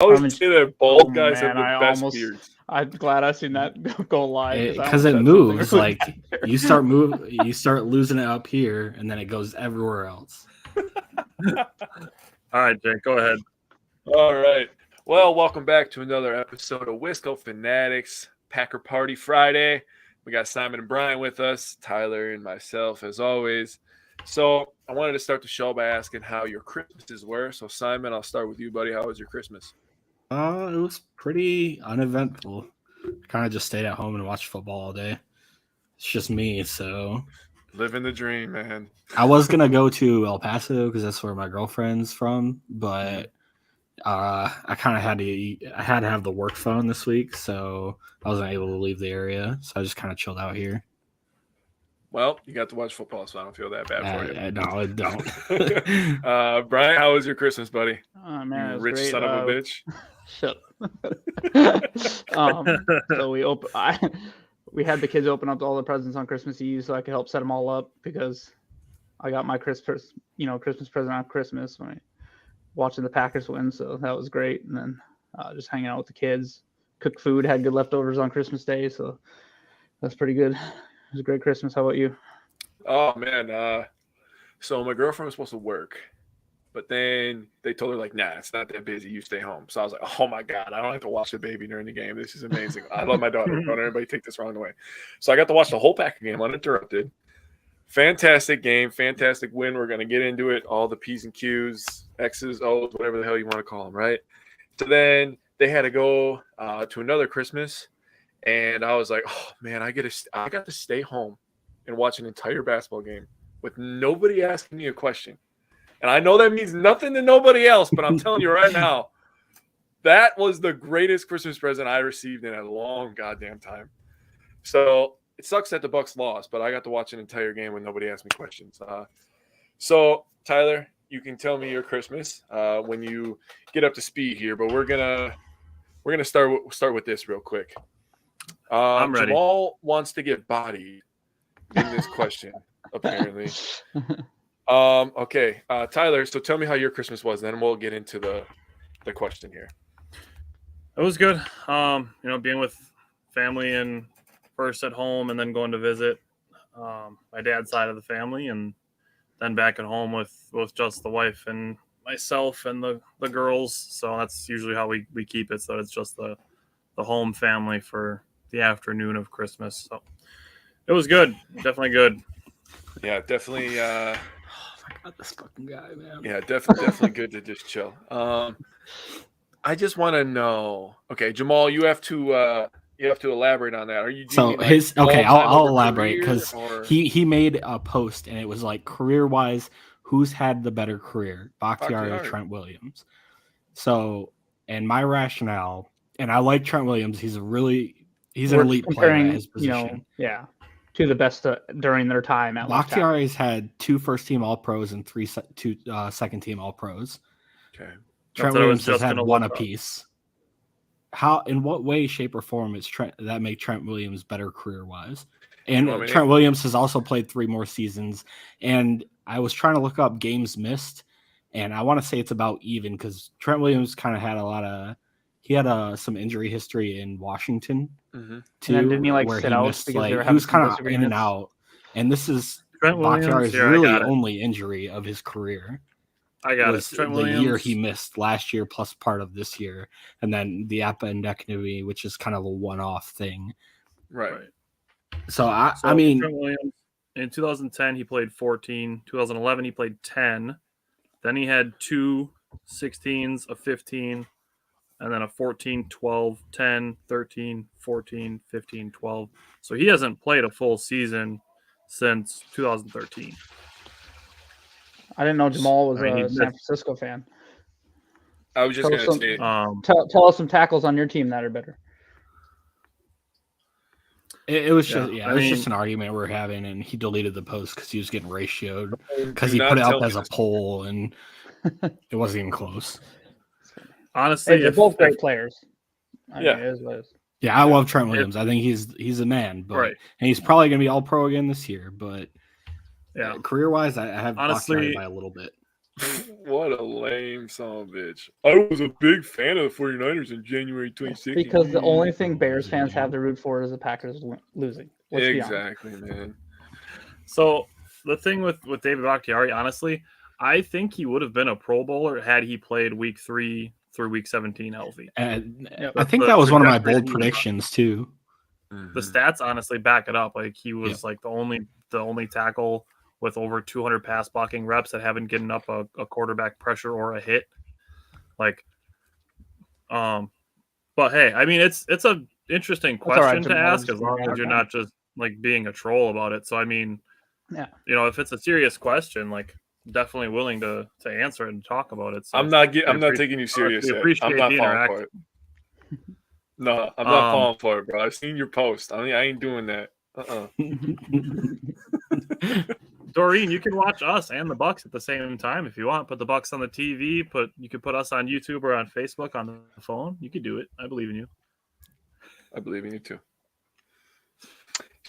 I always say that bald guys have the best beards. I'm glad I seen that go live because it moves. Really like you start losing it up here, and then it goes everywhere else. All right, Jake, go ahead. All right. Well, welcome back to another episode of Wisco Fanatics Packer Party Friday. We got Simon and Brian with us, Tyler and myself as always. So I wanted to start the show by asking how your Christmases were. So Simon, I'll start with you, buddy. How was your Christmas? It was pretty uneventful. Kind of just stayed at home and watched football all day. It's just me, so living the dream, man. I was gonna go to El Paso because that's where my girlfriend's from, but I kind of had to have the work phone this week, so I wasn't able to leave the area. So I just kind of chilled out here. Well, you got to watch football, so I don't feel that bad for you. No, I don't. Brian, how was your Christmas, buddy? Oh man, you rich great. Son of a bitch. Shut so we had the kids open up all the presents on Christmas Eve so I could help set them all up because I got my Christmas present on Christmas when I watching the Packers win, so that was great. And then just hanging out with the kids, cooked food, had good leftovers on Christmas Day, so that's pretty good. It was a great Christmas. How about you? Oh man, so my girlfriend was supposed to work. But then they told her, like, nah, it's not that busy. You stay home. So I was like, oh, my God, I don't have to watch the baby during the game. This is amazing. I love my daughter. Don't everybody take this wrong way. So I got to watch the whole Packer game uninterrupted. Fantastic game. Fantastic win. We're going to get into it. All the P's and Q's, X's, O's, whatever the hell you want to call them, right? So then they had to go to another Christmas. And I was like, oh, man, I got to stay home and watch an entire basketball game with nobody asking me a question. And I know that means nothing to nobody else, but I'm telling you right now, that was the greatest Christmas present I received in a long goddamn time. So it sucks that the Bucs lost, but I got to watch an entire game when nobody asked me questions. So Tyler, you can tell me your Christmas when you get up to speed here, but we're gonna start with this real quick. I'm ready. Jamal wants to get bodied in this question, apparently. Okay, Tyler, so tell me how your Christmas was, then we'll get into the question here. It was good. Being with family and first at home and then going to visit my dad's side of the family and then back at home with just the wife and myself and the girls. So that's usually how we keep it. So it's just the home family for the afternoon of Christmas. So it was good. Definitely good. Yeah, definitely. God, this fucking guy, man. Yeah, definitely good to just chill. I just want to know. Okay, Jamal, you have to elaborate on that. I'll elaborate because he made a post and it was like career wise, who's had the better career, Bakhtiari or Trent Williams? So, and my rationale, and I like Trent Williams. He's an elite player at his position. To the best during their time at Bakhtiari's had 2 first-team All-Pros and 2 second-team All-Pros. Okay. Trent Williams has had 1 apiece. How, in what way, shape, or form is that make Trent Williams better career-wise? And Trent Williams has also played 3 more seasons. And I was trying to look up games missed, and I want to say it's about even because Trent Williams kind of had he had some injury history in Washington. Mm-hmm. Too, and then didn't he sit out because he was kind of in and out, and this is Bakhtiari's only injury of his career. I got it. Trent Williams, year he missed last year plus part of this year, and then the appendectomy, which is kind of a one-off thing. Right. So I mean, Trent Williams in 2010 he played 14. 2011 he played 10. Then he had 2 16s, a 15. And then a 14, 12, 10, 13, 14, 15, 12. So he hasn't played a full season since 2013. I didn't know Jamal was a San Francisco fan. I was just going to say. Tell us some tackles on your team that are better. It was just just an argument we were having, and he deleted the post because he was getting ratioed because he put it up as a poll, and it wasn't even close. Honestly, they're both great players. I mean, it is what it is. Yeah, I love Trent Williams. I think he's a man, but and he's probably going to be All-Pro again this year. But career-wise, I have Bakhtiari by a little bit. What a lame son of a bitch. I was a big fan of the 49ers in January 2016. Because the only thing Bears fans have to root for is the Packers losing. Let's exactly, man. So the thing with David Bakhtiari, honestly, I think he would have been a Pro Bowler had he played week 3 through week 17 healthy. And I think that was one of my bold predictions too. The stats honestly back it up. Like he was like the only tackle with over 200 pass blocking reps that haven't given up a quarterback pressure or a hit. Like, but hey, I mean, it's a interesting question to ask as long as you're not just like being a troll about it. So I mean, you know, if it's a serious question, like definitely willing to answer it and talk about it. So I'm not taking you serious yet. I'm not falling for it. No, I'm not falling for it, bro. I've seen your post. I ain't doing that. Doreen, you can watch us and the Bucks at the same time if you want. Put the Bucks on the TV. You could put us on YouTube or on Facebook on the phone. You could do it. I believe in you. I believe in you too.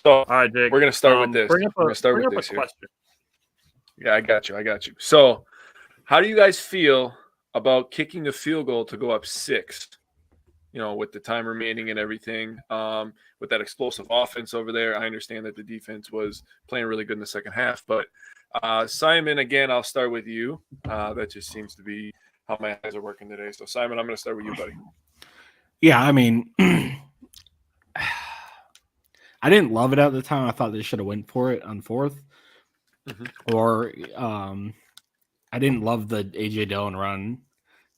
So, all right, Jake. We're gonna start with this. We're gonna start with this question. Yeah, I got you. So, how do you guys feel about kicking the field goal to go up 6? You know, with the time remaining and everything, with that explosive offense over there. I understand that the defense was playing really good in the second half, but Simon, again, I'll start with you. That just seems to be how my eyes are working today. So, Simon, I'm going to start with you, buddy. Yeah, I mean, I didn't love it at the time. I thought they should have went for it on 4th. Or I didn't love the A.J. Dillon run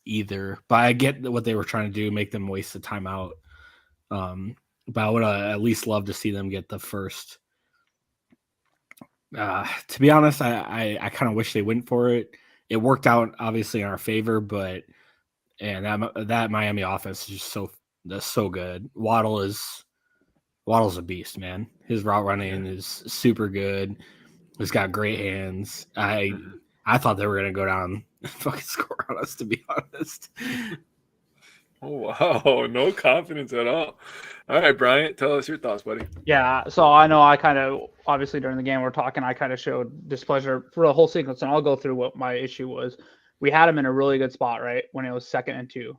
either, but I get what they were trying to do, make them waste the timeout. But I would at least love to see them get the first. To be honest, I kind of wish they went for it. It worked out obviously in our favor, but that Miami offense is just so good. Waddle's a beast, man. His route running is super good. He's got great hands. I thought they were going to go down and fucking score on us, to be honest. Oh, wow. No confidence at all. All right, Bryant, tell us your thoughts, buddy. Yeah, so I know I kind of, obviously during the game we're talking, I kind of showed displeasure for the whole sequence, and I'll go through what my issue was. We had him in a really good spot, right, when it was 2nd and 2,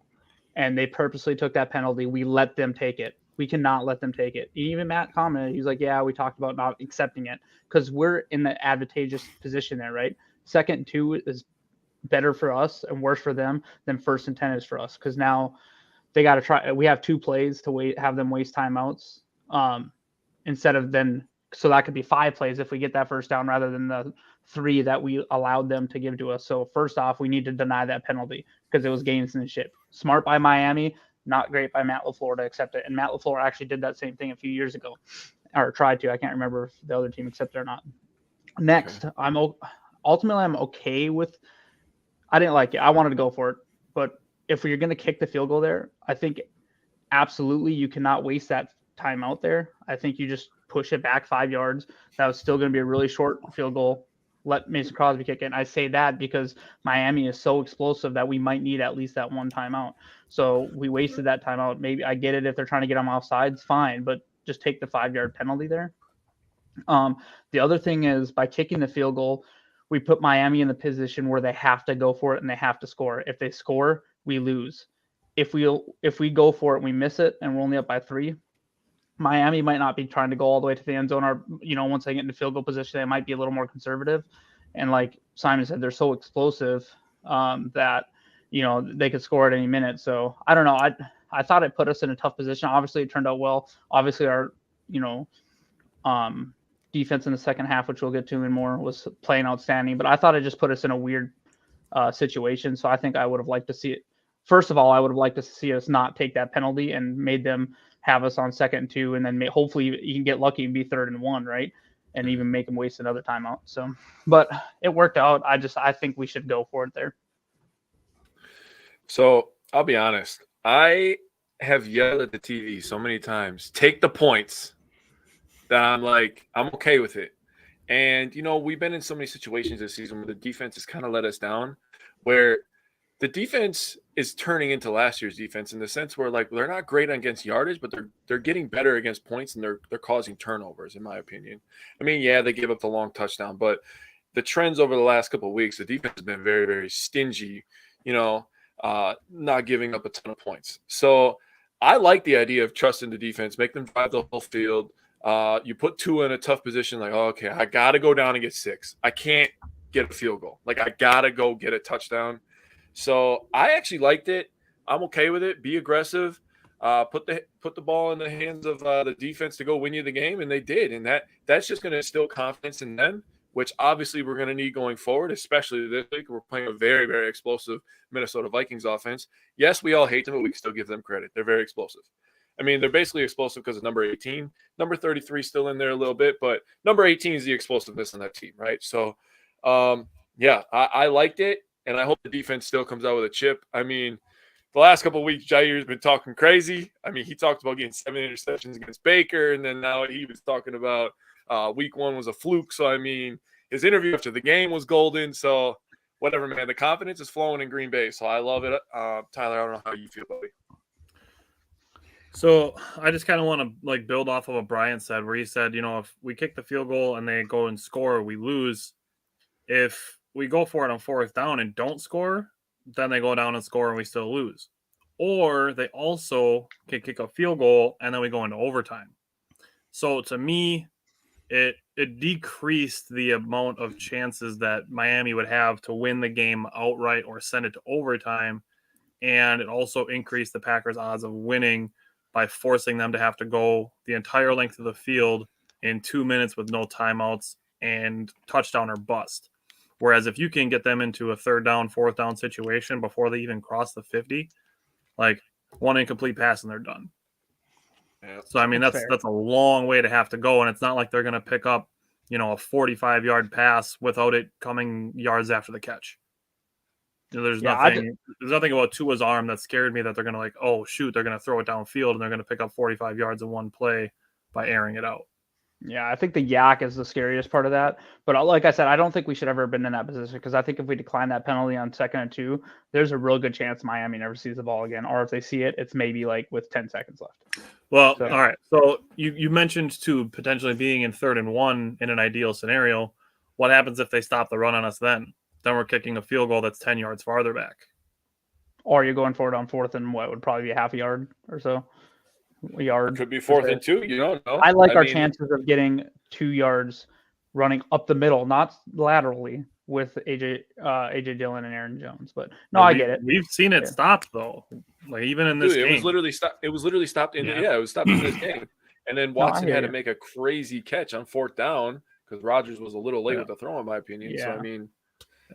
and they purposely took that penalty. We let them take it. We cannot let them take it. Even Matt commented, he's like, yeah, we talked about not accepting it because we're in the advantageous position there, right? 2nd and 2 is better for us and worse for them than 1st and 10 is for us, because now they got to try. We have 2 plays to have them waste timeouts instead of then. So that could be 5 plays if we get that first down rather than the 3 that we allowed them to give to us. So first off, we need to deny that penalty because it was gamesmanship. Smart by Miami, not great by Matt LaFleur to accept it. And Matt LaFleur actually did that same thing a few years ago, or tried to. I can't remember if the other team accepted it or not. Next, okay. I'm okay with. I didn't like it. I wanted to go for it, but if you're going to kick the field goal there, I think absolutely you cannot waste that time out there. I think you just push it back 5 yards. That was still going to be a really short field goal. Let Mason Crosby kick it. And I say that because Miami is so explosive that we might need at least that one timeout. So we wasted that timeout. Maybe I get it if they're trying to get them offsides, fine, but just take the 5-yard penalty there. The other thing is by kicking the field goal, we put Miami in the position where they have to go for it and they have to score. If they score, we lose. If we go for it and we miss it and we're only up by 3, Miami might not be trying to go all the way to the end zone, or once they get into field goal position, they might be a little more conservative. And like Simon said, they're so explosive that they could score at any minute. So I don't know. I thought it put us in a tough position. Obviously, it turned out well. Obviously, our defense in the second half, which we'll get to in more, was playing outstanding. But I thought it just put us in a weird situation. So I think I would have liked to see it. First of all, I would have liked to see us not take that penalty and made them have us on 2nd and 2, and then hopefully you can get lucky and be 3rd and 1, right? And even make them waste another timeout. So, but it worked out. I think we should go for it there. So I'll be honest. I have yelled at the TV so many times, take the points, that I'm like, I'm okay with it. And, we've been in so many situations this season where the defense has kind of let us down, where the defense is turning into last year's defense in the sense where, like, they're not great against yardage, but they're getting better against points, and they're causing turnovers, in my opinion. I mean, yeah, they give up the long touchdown, but the trends over the last couple of weeks, the defense has been very, very stingy, not giving up a ton of points. So I like the idea of trusting the defense, make them drive the whole field. You put Tua in a tough position, like, oh, okay, I got to go down and get 6. I can't get a field goal. Like, I got to go get a touchdown. So I actually liked it. I'm okay with it. Be aggressive. Put the ball in the hands of the defense to go win you the game, and they did. And that's just going to instill confidence in them, which obviously we're going to need going forward, especially this week. We're playing a very, very explosive Minnesota Vikings offense. Yes, we all hate them, but we can still give them credit. They're very explosive. I mean, they're basically explosive because of number 18. Number 33 is still in there a little bit, but number 18 is the explosiveness on that team, right? So, I liked it, and I hope the defense still comes out with a chip. I mean, the last couple of weeks, Jair's been talking crazy. I mean, he talked about getting 7 interceptions against Baker, and then now he was talking about week 1 was a fluke. So, I mean, his interview after the game was golden. So, whatever, man. The confidence is flowing in Green Bay, so I love it. Tyler, I don't know how you feel, buddy. So I just kind of want to build off of what Brian said, where he said, if we kick the field goal and they go and score, we lose. If we go for it on 4th down and don't score, then they go down and score and we still lose. Or they also can kick a field goal and then we go into overtime. So to me, it decreased the amount of chances that Miami would have to win the game outright or send it to overtime. And it also increased the Packers' odds of winning by forcing them to have to go the entire length of the field in 2 minutes with no timeouts and touchdown or bust. Whereas if you can get them into a 3rd down, 4th down situation before they even cross the 50, like 1 incomplete pass and they're done. Yeah, so, I mean, that's a long way to have to go. And it's not like they're going to pick up, a 45-yard pass without it coming yards after the catch. There's nothing about Tua's arm that scared me that they're going to oh, shoot, they're going to throw it downfield and they're going to pick up 45 yards in one play by airing it out. Yeah, I think the yak is the scariest part of that. But like I said, I don't think we should ever have been in that position because I think if we decline that penalty on 2nd and 2, there's a real good chance Miami never sees the ball again. Or if they see it, it's maybe with 10 seconds left. Well, all right. So you mentioned too potentially being in 3rd and 1 in an ideal scenario. What happens if they stop the run on us then? Then we're kicking a field goal that's 10 yards farther back. Or you're going for it on 4th and what would probably be a half a yard or so. A yard. It could be 4th and 2. You don't know. I mean, chances of getting 2 yards running up the middle, not laterally, with AJ Dillon and Aaron Jones. But I get it. We've seen it stop though. Even in this game, it was literally stopped. It was literally stopped in. It was stopped in this game. And then Watson had to make a crazy catch on 4th down because Rodgers was a little late with the throw, in my opinion. Yeah. So I mean.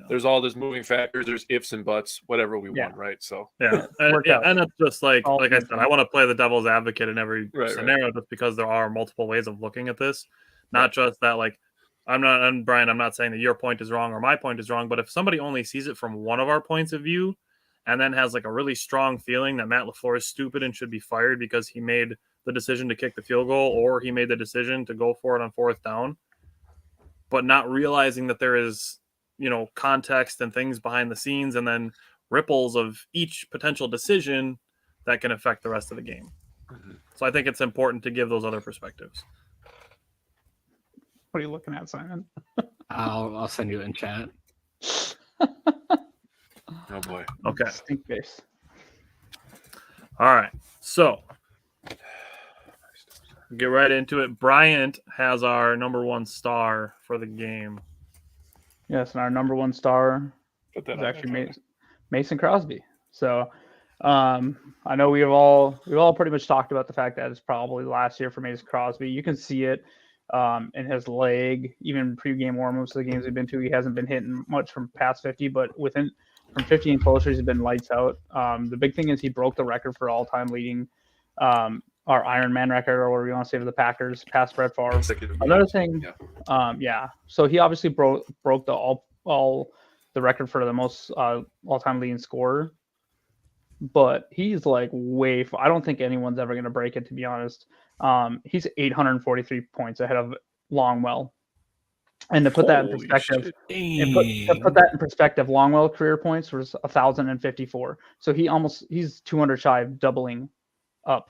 There's all this moving factors. There's ifs and buts, whatever we want, right? So and it's just like I said, I want to play the devil's advocate in every scenario, just because there are multiple ways of looking at this. Not just that, Brian, I'm not saying that your point is wrong or my point is wrong, but if somebody only sees it from one of our points of view, and then has a really strong feeling that Matt LaFleur is stupid and should be fired because he made the decision to kick the field goal or he made the decision to go for it on 4th down, but not realizing that there is context and things behind the scenes and then ripples of each potential decision that can affect the rest of the game. Mm-hmm. So I think it's important to give those other perspectives. What are you looking at, Simon? I'll send you in chat. Oh boy. Okay. Stink face. All right. So get right into it. Bryant has our number 1 star for the game. Yes, and our number 1 star is actually Mason Crosby. So I know we've all pretty much talked about the fact that it's probably last year for Mason Crosby. You can see it in his leg, even pre-game warm-ups of the games we've been to. He hasn't been hitting much from past 50, but from 50 and closer, he's been lights out. The big thing is he broke the record for all-time leading our Iron Man record, or whatever you want to say, for the Packers, past Brett Favre. Another thing, so he obviously broke the record for the most all-time leading scorer, but he's I don't think anyone's ever going to break it, to be honest. He's 843 points ahead of Longwell. And to put that in perspective, Longwell career points was 1,054. So he's 200 shy of doubling up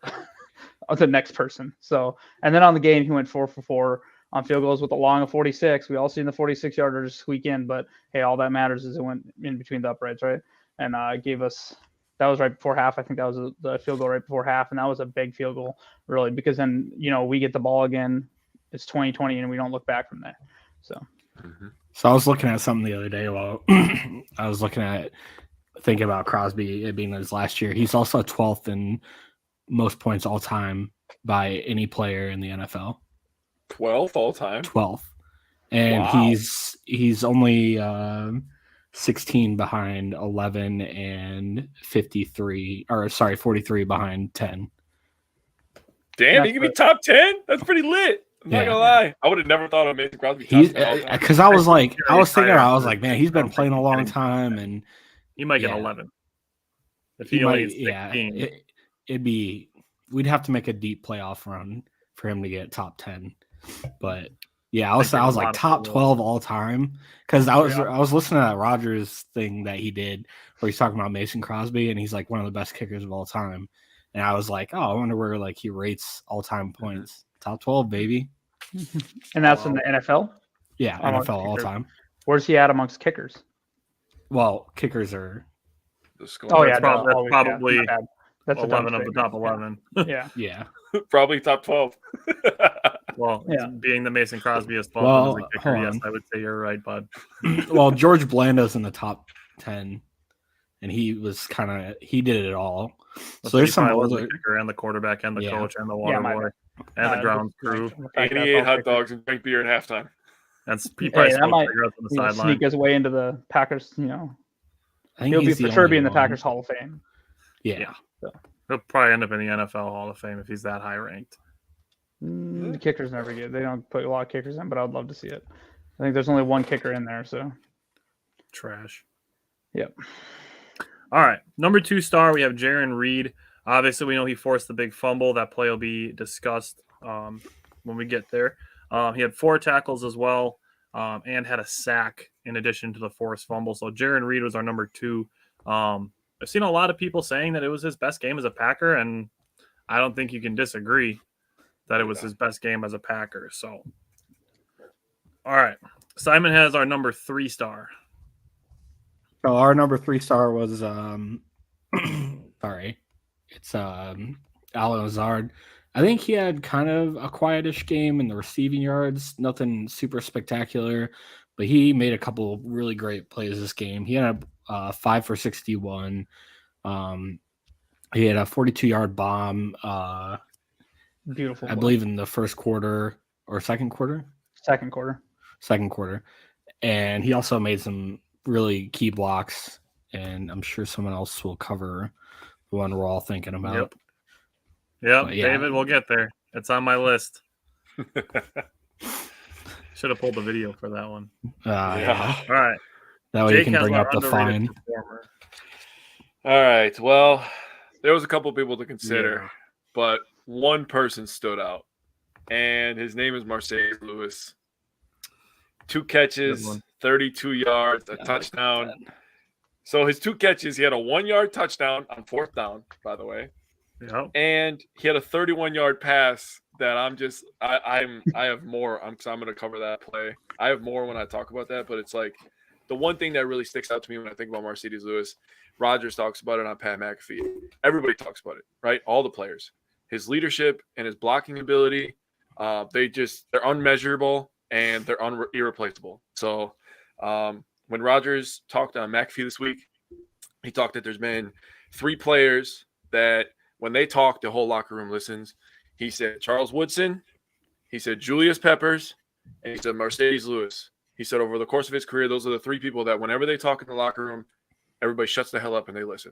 of the next person. So, and then on the game, he went 4 for 4 on field goals with a long of 46. We all seen the 46-yarder just squeak in, but hey, all that matters is it went in between the uprights, right? And gave us – that was right before half. I think that was the field goal right before half, and that was a big field goal, really, because then, we get the ball again. It's 2020, and we don't look back from there. So I was looking at something the other day while I was thinking about Crosby, it being his last year. He's also 12th in most points all time by any player in the NFL. 12th all time? 12th. And wow. he's only 16 behind 11 and 43 behind 10. Damn, he could be top 10? That's pretty lit. I'm not gonna lie. I would have never thought of Mason Crosby. Because I was like, man, he's been playing a long time, and he might get 11. If he might, we'd have to make a deep playoff run for him to get top 10. But yeah, I was like top 12 all time, because I was listening to that Rodgers thing that he did where he's talking about Mason Crosby, and he's like one of the best kickers of all time. And I was like, I wonder where like he rates all time points. Top 12, baby. And that's in the NFL? Yeah, NFL all time. Where's he at amongst kickers? Well, kickers are the score. Oh yeah, probably that's 11 of the top 11. Yeah. Probably top 12. Well, being the Mason Crosby is 12 as a kicker, yes, I would say you're right, bud. Well, George Blanda's in the top 10, and he did it all. So there's some older kicker and the quarterback and the coach and the water boy and the ground crew. 88 hot dogs and drink beer at halftime. That's that might sneak his way into the Packers. I think he'll for sure be in the Packers Hall of Fame. Yeah. So. He'll probably end up in the NFL Hall of Fame if he's that high ranked. The kickers never get. They don't put a lot of kickers in, but I'd love to see it. I think there's only one kicker in there, so trash. Yep. All right, number 2 star, we have Jarran Reed. Obviously, we know he forced the big fumble. That play will be discussed when we get there. He had 4 tackles as well, and had a sack in addition to the forced fumble. So Jarran Reed was our number 2. I've seen a lot of people saying that it was his best game as a Packer, and I don't think you can disagree that it was his best game as a Packer. So, all right, Simon has our number 3 star. So our number 3 star was it's Allen Lazard. I think he had kind of a quietish game in the receiving yards, nothing super spectacular, but he made a couple really great plays this game. He had a 5 for 61. He had a 42-yard bomb. Beautiful. I believe in the first quarter or second quarter. Second quarter. And he also made some really key blocks, and I'm sure someone else will cover the one we're all thinking about. Yep. David, we'll get there. It's on my list. Should have pulled the video for that one. All right. That way Jake you can bring up the fine. All right. Well, there was a couple people to consider, but one person stood out, and his name is Marcedes Lewis. 2 catches, 32 yards, a touchdown. So his 2 catches, he had a 1-yard touchdown on 4th down, by the way. Yep. And he had a 31-yard pass that I have more. I'm going to cover that play. I have more when I talk about that, but it's like the one thing that really sticks out to me when I think about Marcedes Lewis, Rodgers talks about it on Pat McAfee. Everybody talks about it, right? All the players. His leadership and his blocking ability, they're unmeasurable and they're irreplaceable. So when Rodgers talked on McAfee this week, he talked that there's been 3 players that when they talk, the whole locker room listens. He said Charles Woodson, he said Julius Peppers, and he said Marcedes Lewis. He said over the course of his career, those are the 3 people that whenever they talk in the locker room, everybody shuts the hell up and they listen.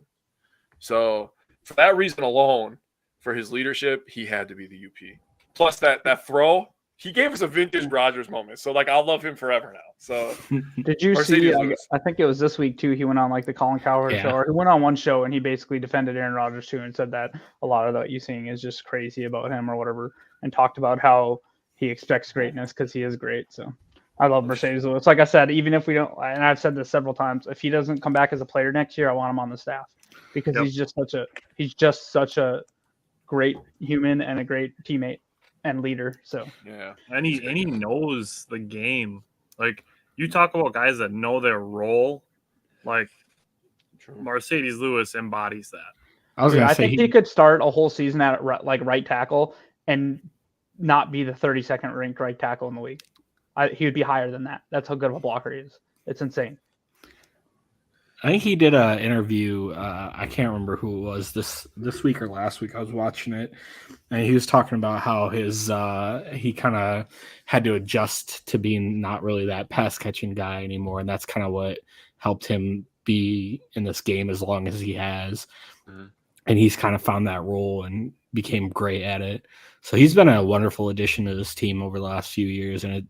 So for that reason alone, for his leadership, he had to be the UP. Plus that throw, he gave us a vintage Rodgers moment. So I'll love him forever now. So did you see? I think it was this week too. He went on like the Colin Cowherd show, or he went on one show and he basically defended Aaron Rodgers too, and said that a lot of that you seeing is just crazy about him or whatever, and talked about how he expects greatness because he is great. So I love Marcedes Lewis. Like I said, even if we don't, and I've said this several times, if he doesn't come back as a player next year, I want him on the staff because he's just such a great human and a great teammate. and leader. So and he knows the game. Like you talk about guys that know their role, like Mercedes Lewis embodies that. I think he could start a whole season at right tackle and not be the 32nd ranked right tackle in the league. He would be higher than that. That's how good of a blocker he is. It's insane. I think he did an interview. I can't remember who it was this week or last week. I was watching it, and he was talking about how his he kind of had to adjust to being not really that pass catching guy anymore, and that's kind of what helped him be in this game as long as he has. Mm-hmm. And he's kind of found that role and became great at it. So he's been a wonderful addition to this team over the last few years, and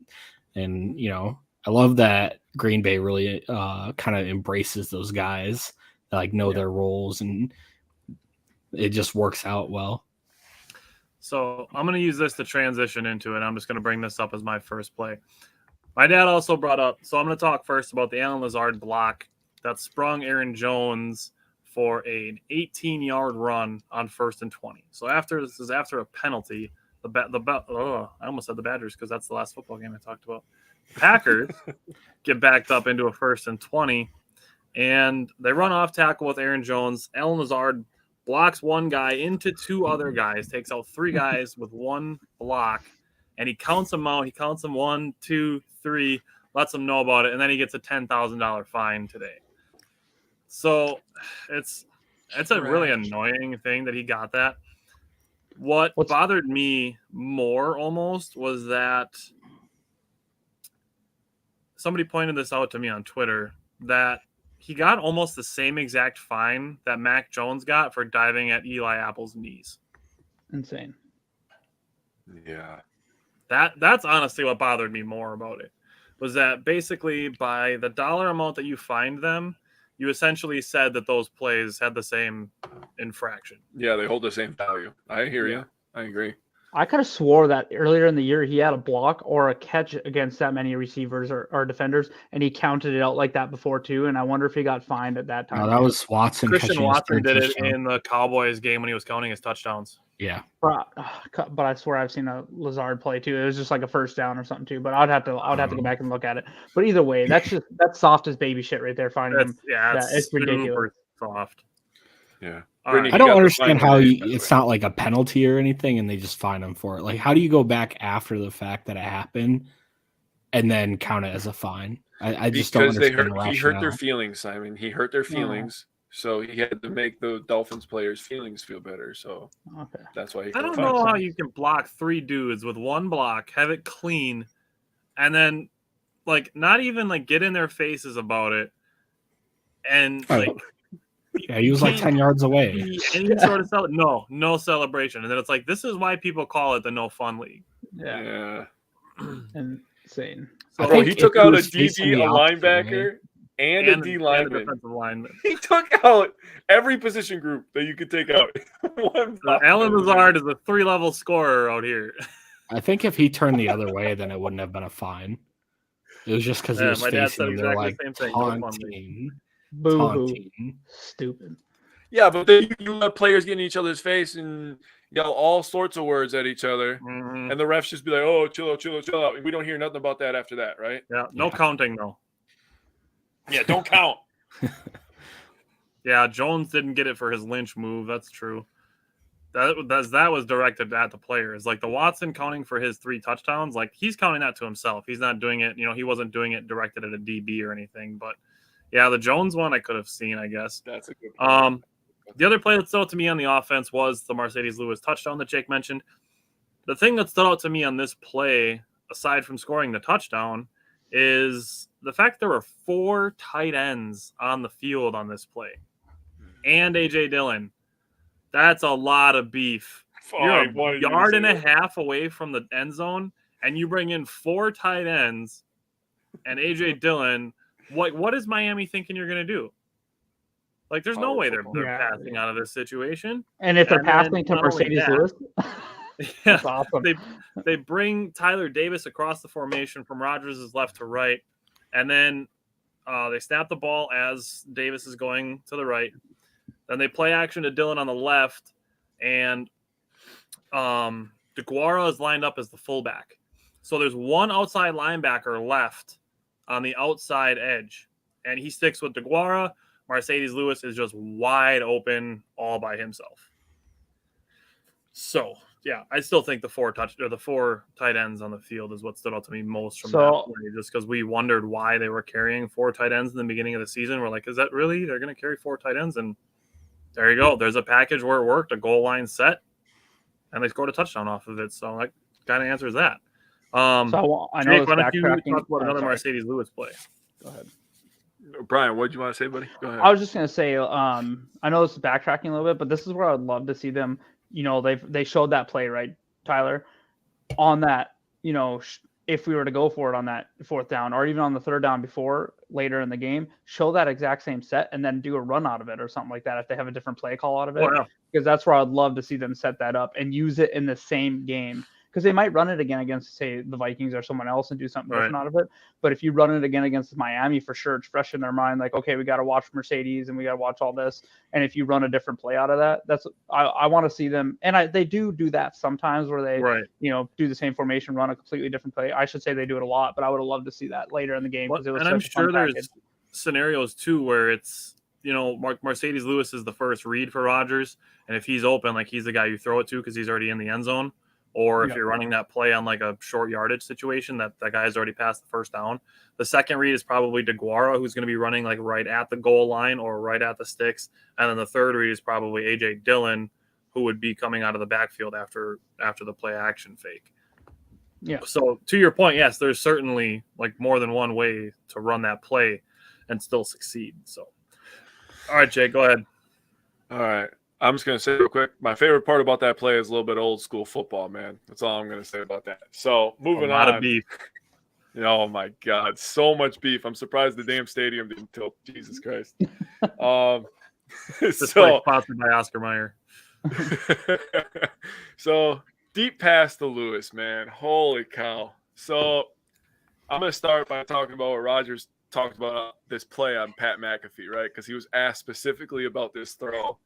you know, I love that Green Bay really kind of embraces those guys that like know their roles, and it just works out well. So I'm going to use this to transition into it. I'm just going to bring this up as my first play. My dad also brought up, so I'm going to talk first about the Allen Lazard block that sprung Aaron Jones for an 18-yard run on 1st and 20. So after a penalty, I almost said the Badgers because that's the last football game I talked about. Packers get backed up into a 1st and 20, and they run off tackle with Aaron Jones. Allen Lazard blocks one guy into two other guys, takes out three guys with one block, and he counts them out. He counts them 1, 2, 3, lets them know about it, and then he gets a $10,000 fine today. So it's a really annoying thing that he got that. What bothered me more almost was that somebody pointed this out to me on Twitter that he got almost the same exact fine that Mac Jones got for diving at Eli Apple's knees. Insane. Yeah. That's honestly what bothered me more about it, was that basically by the dollar amount that you fined them, you essentially said that those plays had the same infraction. Yeah, they hold the same value. I hear you. I agree. I could have swore that earlier in the year he had a block or a catch against that many receivers or defenders, and he counted it out like that before too. And I wonder if he got fined at that time. No, that was Watson. Christian Watson did it in the Cowboys game when he was counting his touchdowns. Yeah, but I swear I've seen a Lazard play too. It was just like a first down or something too. But I'd have to go back and look at it. But either way, that's soft as baby shit right there. Finding him, it's ridiculous. Soft. Yeah. Right. I don't understand how it's not like a penalty or anything, and they just fine him for it. Like, how do you go back after the fact that it happened and then count it as a fine? I just don't understand. He hurt their feelings, Simon. He hurt their feelings, so he had to make the Dolphins players' feelings feel better. So that's why. I don't know how you can block three dudes with one block, have it clean, and then like not even like get in their faces about it, and like. Yeah, he was like 10 yards away. Any sort of no celebration. And then it's like, this is why people call it the no fun league. Yeah. Insane. So he took out a DB, a linebacker, and a D lineman. He took out every position group that you could take out. Allen Lazard is a 3-level scorer out here. I think if he turned the other way, then it wouldn't have been a fine. It was just because he was facing them. Like taunting. Boo-hoo. Stupid. Yeah, but then you let players get in each other's face and yell all sorts of words at each other, and the refs just be like, "Oh, chill out." We don't hear nothing about that after that, right? Yeah, no counting though. Yeah, don't count. Yeah, Jones didn't get it for his Lynch move. That's true. That was directed at the players. Like the Watson counting for his 3 touchdowns, like he's counting that to himself. He's not doing it. He wasn't doing it directed at a DB or anything, but. Yeah, the Jones one I could have seen, I guess. That's a good point. The other play that stood out to me on the offense was the Mercedes Lewis touchdown that Jake mentioned. The thing that stood out to me on this play, aside from scoring the touchdown, is the fact there were 4 tight ends on the field on this play. And A.J. Dillon. That's a lot of beef. You're a yard and a half away from the end zone, and you bring in 4 tight ends and A.J. Dillon. What is Miami thinking you're going to do? Like, there's no way they're passing out of this situation. And if they're passing to Mercedes Lewis, that's awesome. They bring Tyler Davis across the formation from Rodgers' left to right, and then they snap the ball as Davis is going to the right. Then they play action to Dillon on the left, and DeGuara is lined up as the fullback. So there's one outside linebacker left on the outside edge, and he sticks with DeGuara. Mercedes Lewis is just wide open all by himself. So, yeah, I still think the four tight ends on the field is what stood out to me most from that play, just because we wondered why they were carrying 4 tight ends in the beginning of the season. We're like, is that really? They're going to carry 4 tight ends? And there you go. There's a package where it worked, a goal line set, and they scored a touchdown off of it. So that kind of answers that. I know Jake, why don't you talk about another Mercedes Lewis play? Go ahead. Brian, what did you want to say, buddy? Go ahead. I was just going to say, I know this is backtracking a little bit, but this is where I'd love to see them. They showed that play, right, Tyler, on that, if we were to go for it on that 4th down or even on the 3rd down later in the game, show that exact same set and then do a run out of it or something like that if they have a different play call out of it. Oh, yeah. Because that's where I'd love to see them set that up and use it in the same game. Because they might run it again against, say, the Vikings or someone else and do something different out of it. But if you run it again against Miami, for sure, it's fresh in their mind. Like, okay, we got to watch Mercedes and we got to watch all this. And if you run a different play out of that, I want to see them. And they do that sometimes where they, do the same formation, run a completely different play. I should say they do it a lot, but I would have loved to see that later in the game. And I'm sure there's scenarios too where it's, Mercedes Lewis is the first read for Rodgers. And if he's open, like he's the guy you throw it to because he's already in the end zone. Or if you're running that play on like a short yardage situation, that guy's already passed the 1st down. The second read is probably DeGuara, who's going to be running like right at the goal line or right at the sticks. And then the third read is probably A.J. Dillon, who would be coming out of the backfield after the play action fake. Yeah. So to your point, yes, there's certainly like more than one way to run that play and still succeed. So, all right, Jake, go ahead. All right. I'm just going to say real quick, my favorite part about that play is a little bit old school football, man. That's all I'm going to say about that. So moving on. A lot of beef. Oh, my God. So much beef. I'm surprised the damn stadium didn't tilt. Jesus Christ. This play sponsored by Oscar Mayer. So deep pass to Lewis, man. Holy cow. So I'm going to start by talking about what Rodgers talked about this play on Pat McAfee, right? Because he was asked specifically about this throw.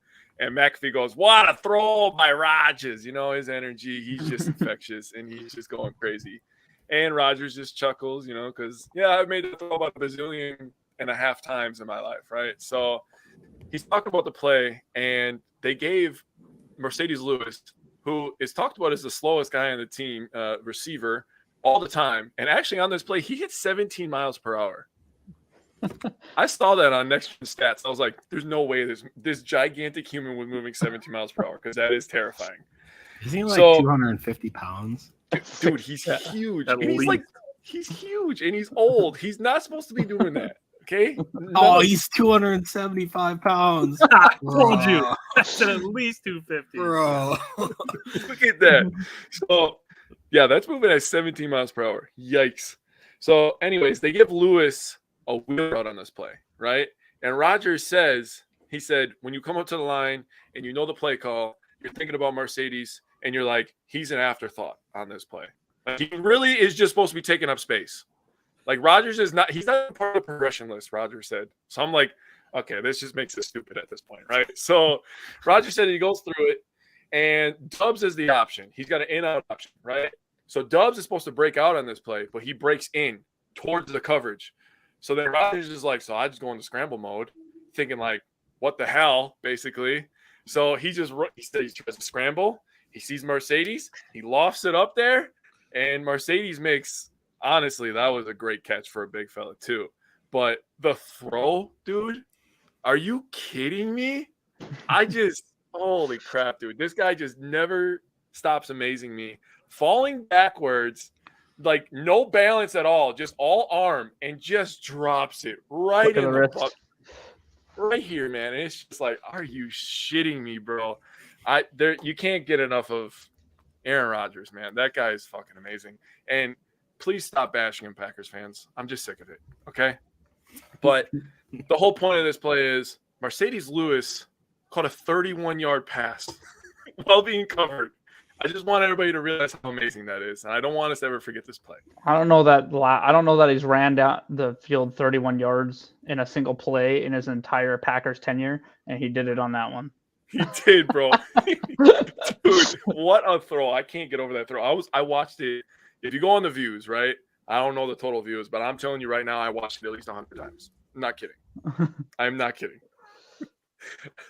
And McAfee goes, what a throw by Rodgers. His energy, he's just infectious, and he's just going crazy. And Rodgers just chuckles, because, I've made the throw about 1.5 times in my life, right? So he's talking about the play, and they gave Mercedes Lewis, who is talked about as the slowest guy on the team, receiver, all the time. And actually on this play, he hit 17 miles per hour. I saw that on Next Gen Stats. I was like, there's no way this gigantic human was moving 17 miles per hour because that is terrifying. Is he like 250 pounds? Dude, he's huge. He's huge and he's old. He's not supposed to be doing that. Okay? He's 275 pounds. I told you. I said at least 250. Bro. Look at that. So, that's moving at 17 miles per hour. Yikes. So, anyways, they give Lewis a wheel route on this play, right? And Rodgers he said, when you come up to the line and you know the play call, you're thinking about Mercedes, and you're like, he's an afterthought on this play. Like, he really is just supposed to be taking up space. Like, Rodgers he's not part of the progression list, Rodgers said. So I'm like, okay, this just makes it stupid at this point, right? So Rodgers said he goes through it, and Dubs is the option. He's got an in-out option, right? So Dubs is supposed to break out on this play, but he breaks in towards the coverage. So then Rodgers is like, so I just go into scramble mode, thinking like, what the hell, basically. So he tries to scramble. He sees Mercedes. He lofts it up there, and Mercedes makes, honestly, that was a great catch for a big fella too. But the throw, dude, are you kidding me? Holy crap, dude. This guy just never stops amazing me. Falling backwards, like no balance at all, just all arm, and just drops it right in the butt. Right here, man. And it's just like, are you shitting me, bro? You can't get enough of Aaron Rodgers, man. That guy is fucking amazing. And please stop bashing him, Packers fans. I'm just sick of it, okay? But the whole point of this play is Mercedes Lewis caught a 31-yard pass while being covered. I just want everybody to realize how amazing that is, and I don't want us to ever forget this play. I don't know that he's ran down the field 31 yards in a single play in his entire Packers tenure, and he did it on that one. He did, bro. Dude, What a throw. I can't get over that throw. I watched it. If you go on the views, right? I don't know the total views, but I'm telling you right now, I watched it at least 100 times. I'm not kidding. I'm not kidding.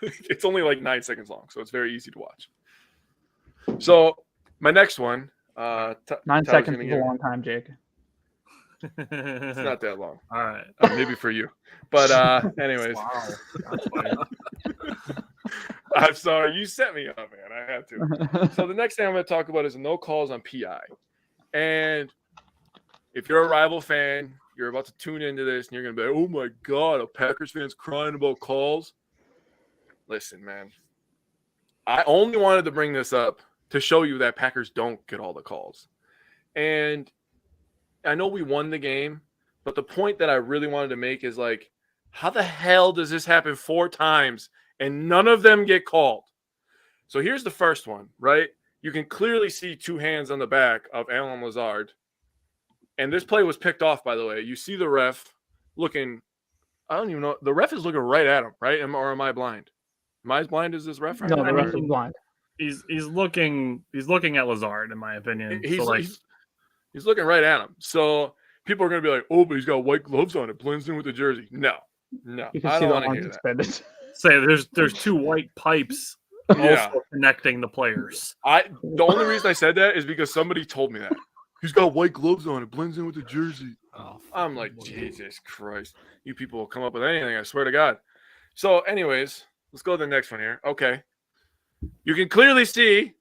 It's only like 9 seconds long, so it's very easy to watch. So my next one. 9 seconds is a long time, Jake. It's not that long. All right. Maybe for you. But anyways. Wow. That's funny. I'm sorry. You set me up, man. I had to. So the next thing I'm going to talk about is no calls on PI. And if you're a rival fan, you're about to tune into this and you're going to be like, oh, my God, a Packers fan's crying about calls. Listen, man. I only wanted to bring this up to show you that Packers don't get all the calls. And I know we won the game, but the point that I really wanted to make is like, how the hell does this happen 4 times and none of them get called? So here's the first one, right? You can clearly see 2 hands on the back of Allen Lazard. And this play was picked off, by the way. You see the ref looking, I don't even know. The ref is looking right at him, right? Or am I blind? Am I as blind as this ref? Right No, now? the ref is blind. He's looking at Lazard, in my opinion. He's looking right at him. So people are going to be like, oh, but he's got white gloves on. It blends in with the jersey. No. You can I see don't the want to arms hear expanded. Say there's 2 white pipes also connecting the players. The only reason I said that is because somebody told me that. He's got white gloves on. It blends in with the jersey. I'm like, Jesus Christ. You people will come up with anything, I swear to God. So anyways, let's go to the next one here. Okay. You can clearly see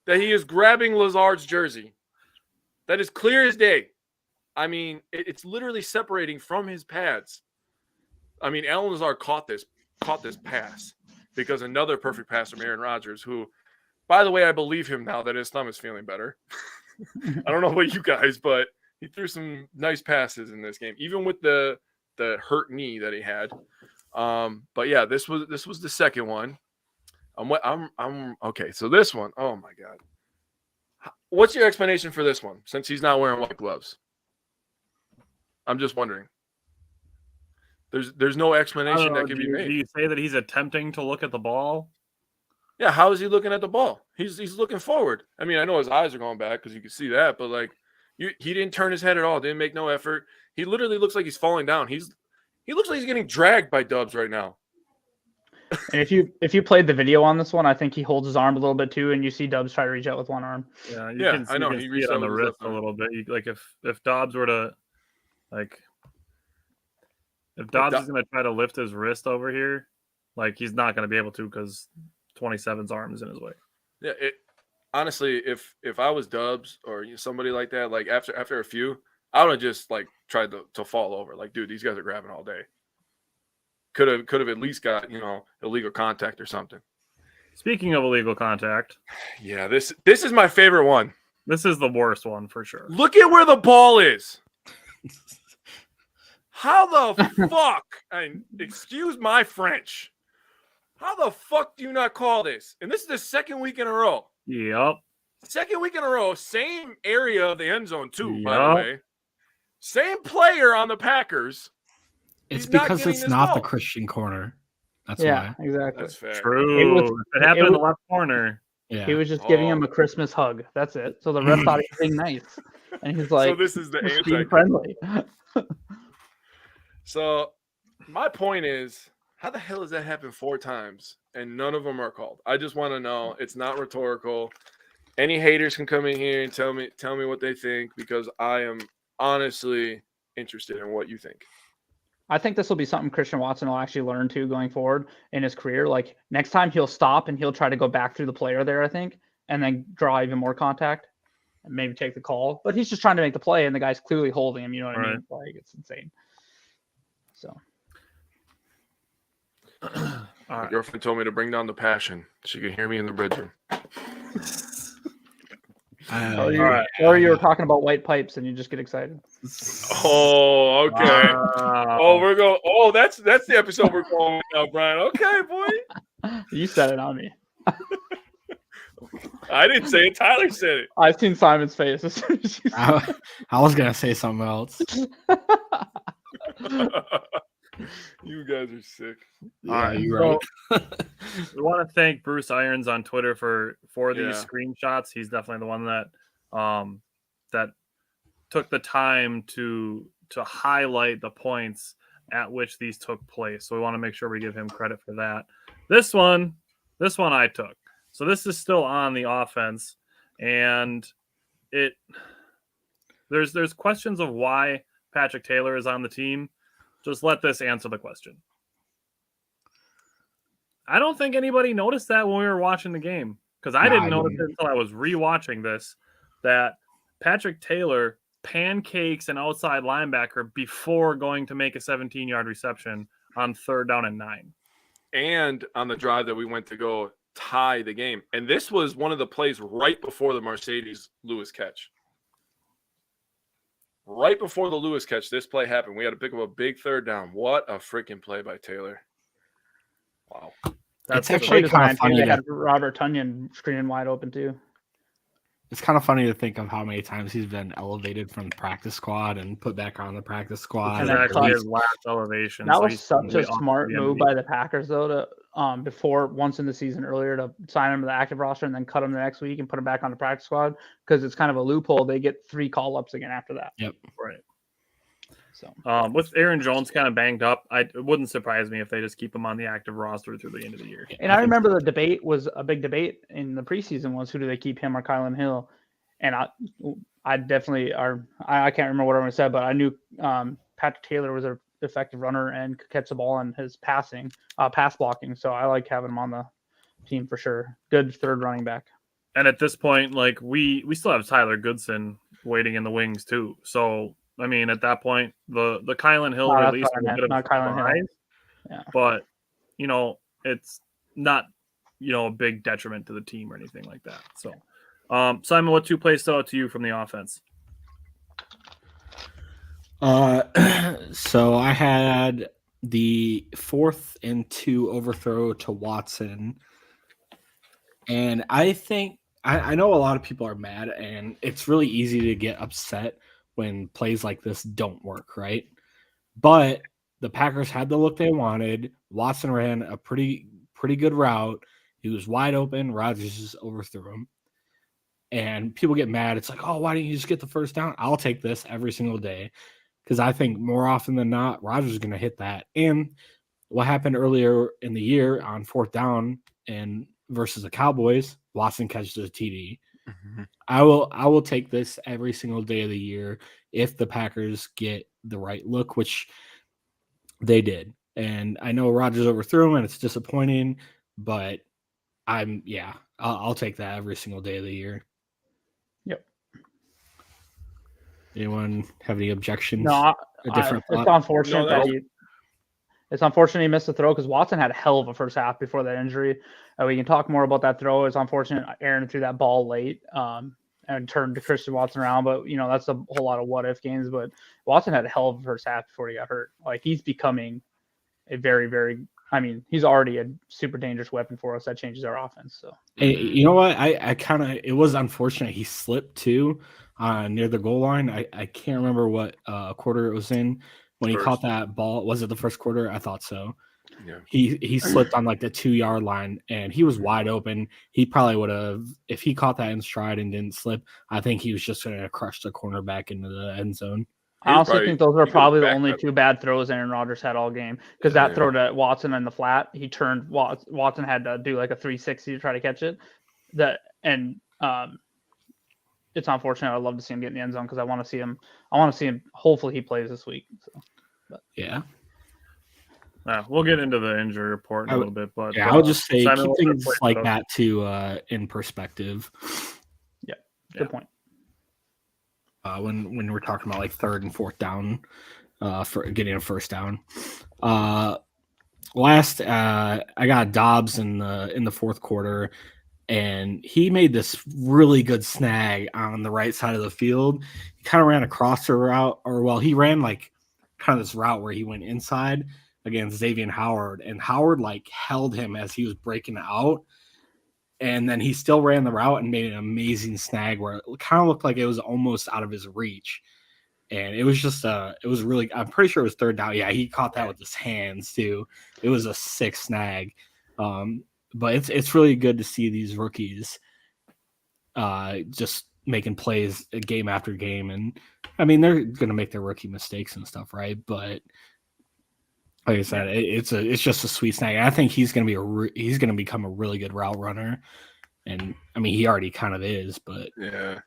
that he is grabbing Lazard's jersey. That is clear as day. I mean, it's literally separating from his pads. I mean, Allen Lazard caught this pass because another perfect pass from Aaron Rodgers, who, by the way, I believe him now that his thumb is feeling better. I don't know about you guys, but he threw some nice passes in this game, even with the hurt knee that he had. But yeah, this was the second one. I'm okay. So this one, oh my God. What's your explanation for this one, since he's not wearing white gloves? I'm just wondering. There's no explanation that can be made. Do you say that he's attempting to look at the ball? Yeah, how is he looking at the ball? He's looking forward. I mean, I know his eyes are going back because you can see that, but like, he didn't turn his head at all. Didn't make no effort. He literally looks like he's falling down. He looks like he's getting dragged by Dubs right now. And if you played the video on this one, I think he holds his arm a little bit too, and you see Dubs try to reach out with one arm. Yeah, I know. He reached on the wrist a little bit. Like if Dobbs were to if Dobbs is going to try to lift his wrist over here, like he's not going to be able to because 27's arm is in his way. Yeah, honestly, if I was Dubs or somebody like that, like after a few, I would have just like tried to fall over. Like, dude, these guys are grabbing all day. Could have at least got illegal contact or something. Speaking of illegal contact, yeah, this is my favorite one. This is the worst one for sure. Look at where the ball is. How the fuck? And excuse my French. How the fuck do you not call this? And this is the second week in a row. Yep. Second week in a row. Same area of the end zone too. Yep. By the way, same player on the Packers. It's because it's not the Christian corner. That's why. Exactly. That's fair. True. It happened in the left corner. Yeah. He was just giving him a Christmas hug. That's it. So the ref thought he was being nice, and he's like, "So this is the friendly." So my point is, how the hell does that happen 4 times and none of them are called? I just want to know. It's not rhetorical. Any haters can come in here and tell me what they think, because I am honestly interested in what you think. I think this will be something Christian Watson will actually learn to going forward in his career. Like next time he'll stop and he'll try to go back through the player there, I think, and then draw even more contact and maybe take the call. But he's just trying to make the play and the guy's clearly holding him. You know what I mean? Like it's insane. So. My girlfriend told me to bring down the passion. She could hear me in the bedroom. Or you were talking about white pipes and you just get excited. Oh, okay. We're going. Oh, that's the episode we're going with now, Brian. Okay, boy. You said it on me. I didn't say it. Tyler said it. I've seen Simon's face as soon as you said I was gonna say something else. You guys are sick. Yeah, you're so right. we want to thank Bruce Irons on Twitter for these Yeah. screenshots. He's definitely the one that took the time to highlight the points at which these took place. So we want to make sure we give him credit for that. This one I took. So this is still on the offense, and there's questions of why Patrick Taylor is on the team. Just let this answer the question. I don't think anybody noticed that when we were watching the game, because I didn't notice it until I was rewatching this, that Patrick Taylor pancakes an outside linebacker before going to make a 17-yard reception on 3rd down and 9. And on the drive that we went to go tie the game. And this was one of the plays right before the Mercedes Lewis catch. Right before the Lewis catch, this play happened. We had to pick up a big 3rd down. What a freaking play by Taylor. Wow. That's actually kind of funny. They had Robert Tonyan screening wide open too. It's kind of funny to think of how many times he's been elevated from the practice squad and put back on the practice squad. And actually his last elevation. That was such a smart move by the Packers, though, to before once in the season earlier to sign him to the active roster and then cut him the next week and put him back on the practice squad, because it's kind of a loophole. They get 3 call-ups again after that. Yep. Right. So with Aaron Jones kind of banged up, it wouldn't surprise me if they just keep him on the active roster through the end of the year. And I remember the debate was a big debate in the preseason was who do they keep, him or Kylan Hill? And I definitely I can't remember what everyone said, but I knew Patrick Taylor was an effective runner and could catch the ball on his pass blocking. So I like having him on the team for sure. Good 3rd running back. And at this point, like we still have Tyler Goodson waiting in the wings too. So I mean, at that point, the Kylan Hill release was a bit of a surprise. Yeah. But it's not a big detriment to the team or anything like that. So Simon, what 2 plays stood out to you from the offense? So I had the 4th and 2 overthrow to Watson. And I think I know a lot of people are mad, and it's really easy to get upset when plays like this don't work, right? But the Packers had the look they wanted. Watson ran a pretty good route. He was wide open. Rodgers just overthrew him. And people get mad. It's like, oh, why didn't you just get the 1st down? I'll take this every single day, because I think more often than not, Rodgers is going to hit that. And what happened earlier in the year on 4th down and versus the Cowboys, Watson catches a TD. Mm-hmm. I will take this every single day of the year if the Packers get the right look, which they did. And I know Rodgers overthrew him, and it's disappointing, but I'll take that every single day of the year. Yep. Anyone have any objections? No, it's unfortunate it's unfortunate he missed the throw, because Watson had a hell of a first half before that injury. We can talk more about that throw. It's unfortunate Aaron threw that ball late and turned to Christian Watson around, but that's a whole lot of what if games. But Watson had a hell of a first half before he got hurt. Like, he's becoming a very, very, he's already a super dangerous weapon for us. That changes our offense. So, hey, you know what? It was unfortunate he slipped too near the goal line. I can't remember what quarter it was in when he caught that ball. Was it the 1st quarter? I thought so. Yeah. He slipped on like the 2-yard line, and he was wide open. He probably would have, if he caught that in stride and didn't slip, I think he was just going to crush the cornerback into the end zone. I also think those are probably the only 2 bad throws Aaron Rodgers had all game, because that throw to Watson in the flat, he turned Watson had to do like a 360 to try to catch it. It's unfortunate. I'd love to see him get in the end zone, because I want to see him. Hopefully he plays this week. So, yeah. We'll get into the injury report in a little bit, but I would just say keep things like that in perspective. Yeah, good point. When we're talking about like 3rd and 4th down, for getting a 1st down. Last, I got Dobbs in the 4th quarter, and he made this really good snag on the right side of the field. He kind of ran across the route, he ran like kind of this route where he went inside against Xavier Howard, and Howard like held him as he was breaking out, and then he still ran the route and made an amazing snag where it kind of looked like it was almost out of his reach. And it was just it was really, I'm pretty sure it was third down. Yeah, he caught that with his hands too. It was a sick snag. But it's really good to see these rookies just making plays game after game. And I mean, they're gonna make their rookie mistakes and stuff, right? But like I said, it's just a sweet snag. And I think he's gonna become a really good route runner. And I mean, he already kind of is, but yeah.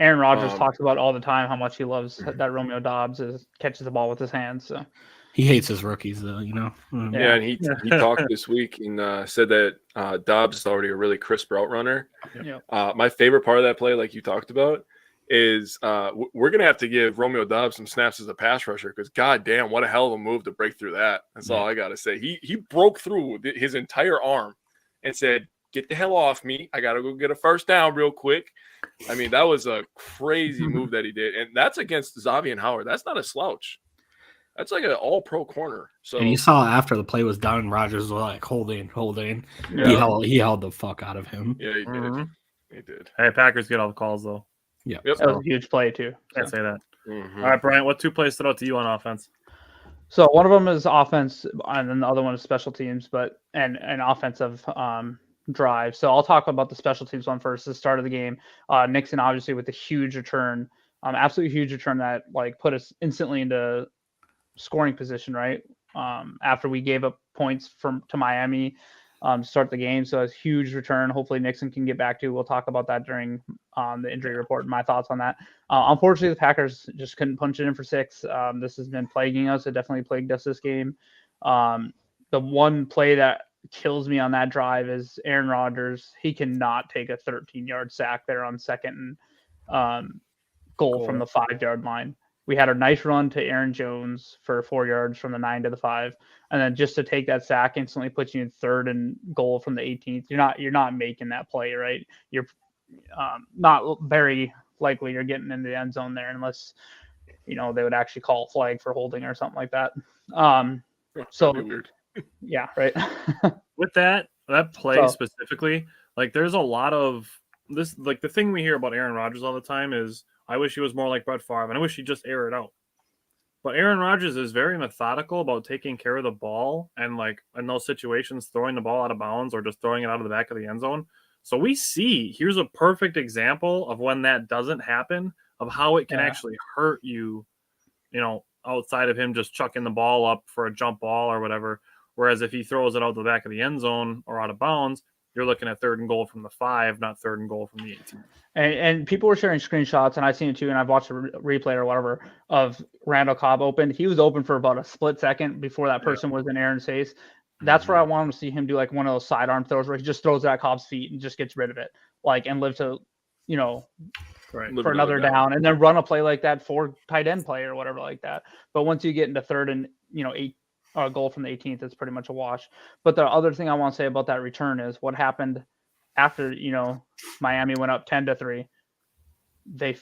Aaron Rodgers talks about all the time how much he loves that Romeo Dobbs catches the ball with his hands. So he hates his rookies, though, you know. Yeah, and he talked this week and said that Dobbs is already a really crisp route runner. Yep. My favorite part of that play, like you talked about, is we're gonna have to give Romeo Dobbs some snaps as a pass rusher because goddamn, what a hell of a move to break through that. That's all I gotta say. He broke through his entire arm and said, "Get the hell off me! I gotta go get a first down real quick." I mean, that was a crazy move that he did, and that's against Xavier Howard. That's not a slouch. That's like an all-pro corner. So, and you saw after the play was done, Rodgers was like holding. Yeah. He held the fuck out of him. Yeah, he did. He did. Hey, Packers get all the calls though. Yeah, Yep. That was a huge play too. Can't say that. Mm-hmm. All right, Brian, what 2 plays stood out to you on offense? So one of them is offense, and then the other one is special teams, but and an offensive drive. So I'll talk about the special teams one first. The start of the game, Nixon obviously with a huge return, absolutely huge return that like put us instantly into scoring position, right? After we gave up points to Miami to start the game. So it's a huge return. Hopefully Nixon can get back to. We'll talk about that during the injury report and my thoughts on that. Unfortunately, the Packers just couldn't punch it in for 6. This has been plaguing us. It definitely plagued us this game. The one play that kills me on that drive is Aaron Rodgers. He cannot take a 13-yard sack there on second and goal from the 5-yard line. We had a nice run to Aaron Jones for 4 yards from the 9 to the 5, and then just to take that sack instantly puts you in 3rd and goal from the 18th. You're not making that play, right? You're not very likely you're getting in the end zone there unless they would actually call a flag for holding or something like that. So that'd be weird. Yeah, right. With that play specifically, like there's a lot of this. Like the thing we hear about Aaron Rodgers all the time is, I wish he was more like Brett Favre, and I wish he'd just air it out. But Aaron Rodgers is very methodical about taking care of the ball and, like, in those situations, throwing the ball out of bounds or just throwing it out of the back of the end zone. So here's a perfect example of when that doesn't happen, of how it can actually hurt you, outside of him just chucking the ball up for a jump ball or whatever. Whereas if he throws it out the back of the end zone or out of bounds, you're looking at 3rd and goal from the 5, not 3rd and goal from the 18. And people were sharing screenshots, and I've seen it too, and I've watched a replay or whatever of Randall Cobb open. He was open for about a split second before that person was in Aaron's face. That's where I want him to see him do like one of those sidearm throws where he just throws it at Cobb's feet and just gets rid of it, like, and live to, for another down, and then run a play like that for tight end play or whatever like that. But once you get into 3rd and 8. Goal from the 18th, it's pretty much a wash. But the other thing I want to say about that return is what happened after, Miami went up 10-3. They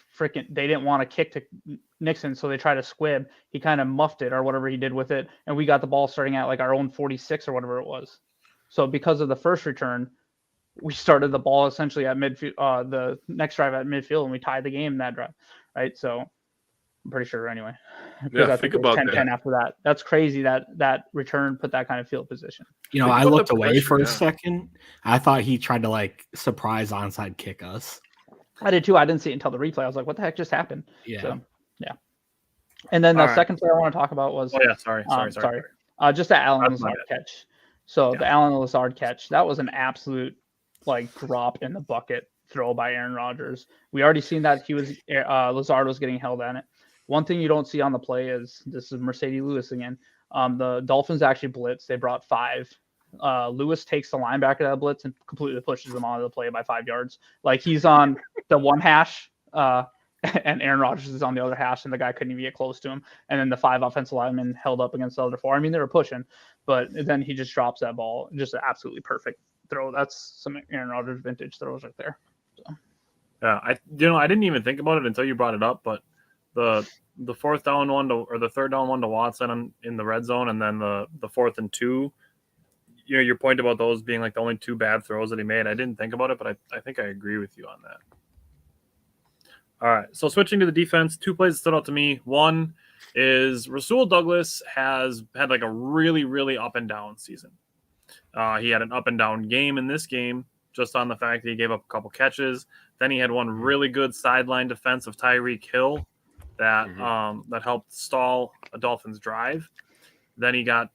didn't want to kick to Nixon, so they tried to squib. He kind of muffed it or whatever he did with it, and we got the ball starting at like our own 46 or whatever it was. So because of the first return, we started the ball essentially at midfield, the next drive at midfield, and we tied the game in that drive, right? So I'm pretty sure anyway. Yeah, think about 10-10 after that. That's crazy that return put that kind of field position. I looked away for a second. I thought he tried to like surprise onside kick us. I did too. I didn't see it until the replay. I was like, what the heck just happened? Yeah. So, yeah. And then the second play I want to talk about was sorry. Just the Allen Lazard catch. So the Allen Lazard catch, that was an absolute like drop in the bucket throw by Aaron Rodgers. We already seen that Lazard was getting held at it. One thing you don't see on the play is, this is Mercedes Lewis again. The Dolphins actually blitz. They brought 5. Lewis takes the linebacker that blitz and completely pushes them onto the play by 5 yards. Like he's on the one hash, and Aaron Rodgers is on the other hash, and the guy couldn't even get close to him. And then the 5 offensive linemen held up against the other 4. I mean, they were pushing, but then he just drops that ball. Just an absolutely perfect throw. That's some Aaron Rodgers vintage throws right there. So. Yeah, I didn't even think about it until you brought it up, but the 4th down one or the 3rd down one to Watson in the red zone, and then the 4th and 2. Your point about those being like the only 2 bad throws that he made. I didn't think about it, but I think I agree with you on that. All right. So switching to the defense, 2 plays that stood out to me. One is Rasul Douglas has had like a really, really up and down season. He had an up and down game in this game, just on the fact that he gave up a couple catches. Then he had one really good sideline defense of Tyreek Hill that that helped stall a Dolphins drive. Then he was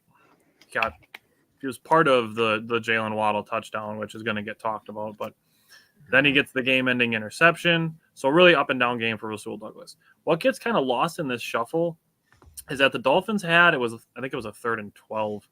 part of the Jalen Waddle touchdown, which is going to get talked about. But then he gets the game-ending interception. So really up and down game for Rasul Douglas. What gets kind of lost in this shuffle is that the Dolphins had, I think it was a 3rd and 12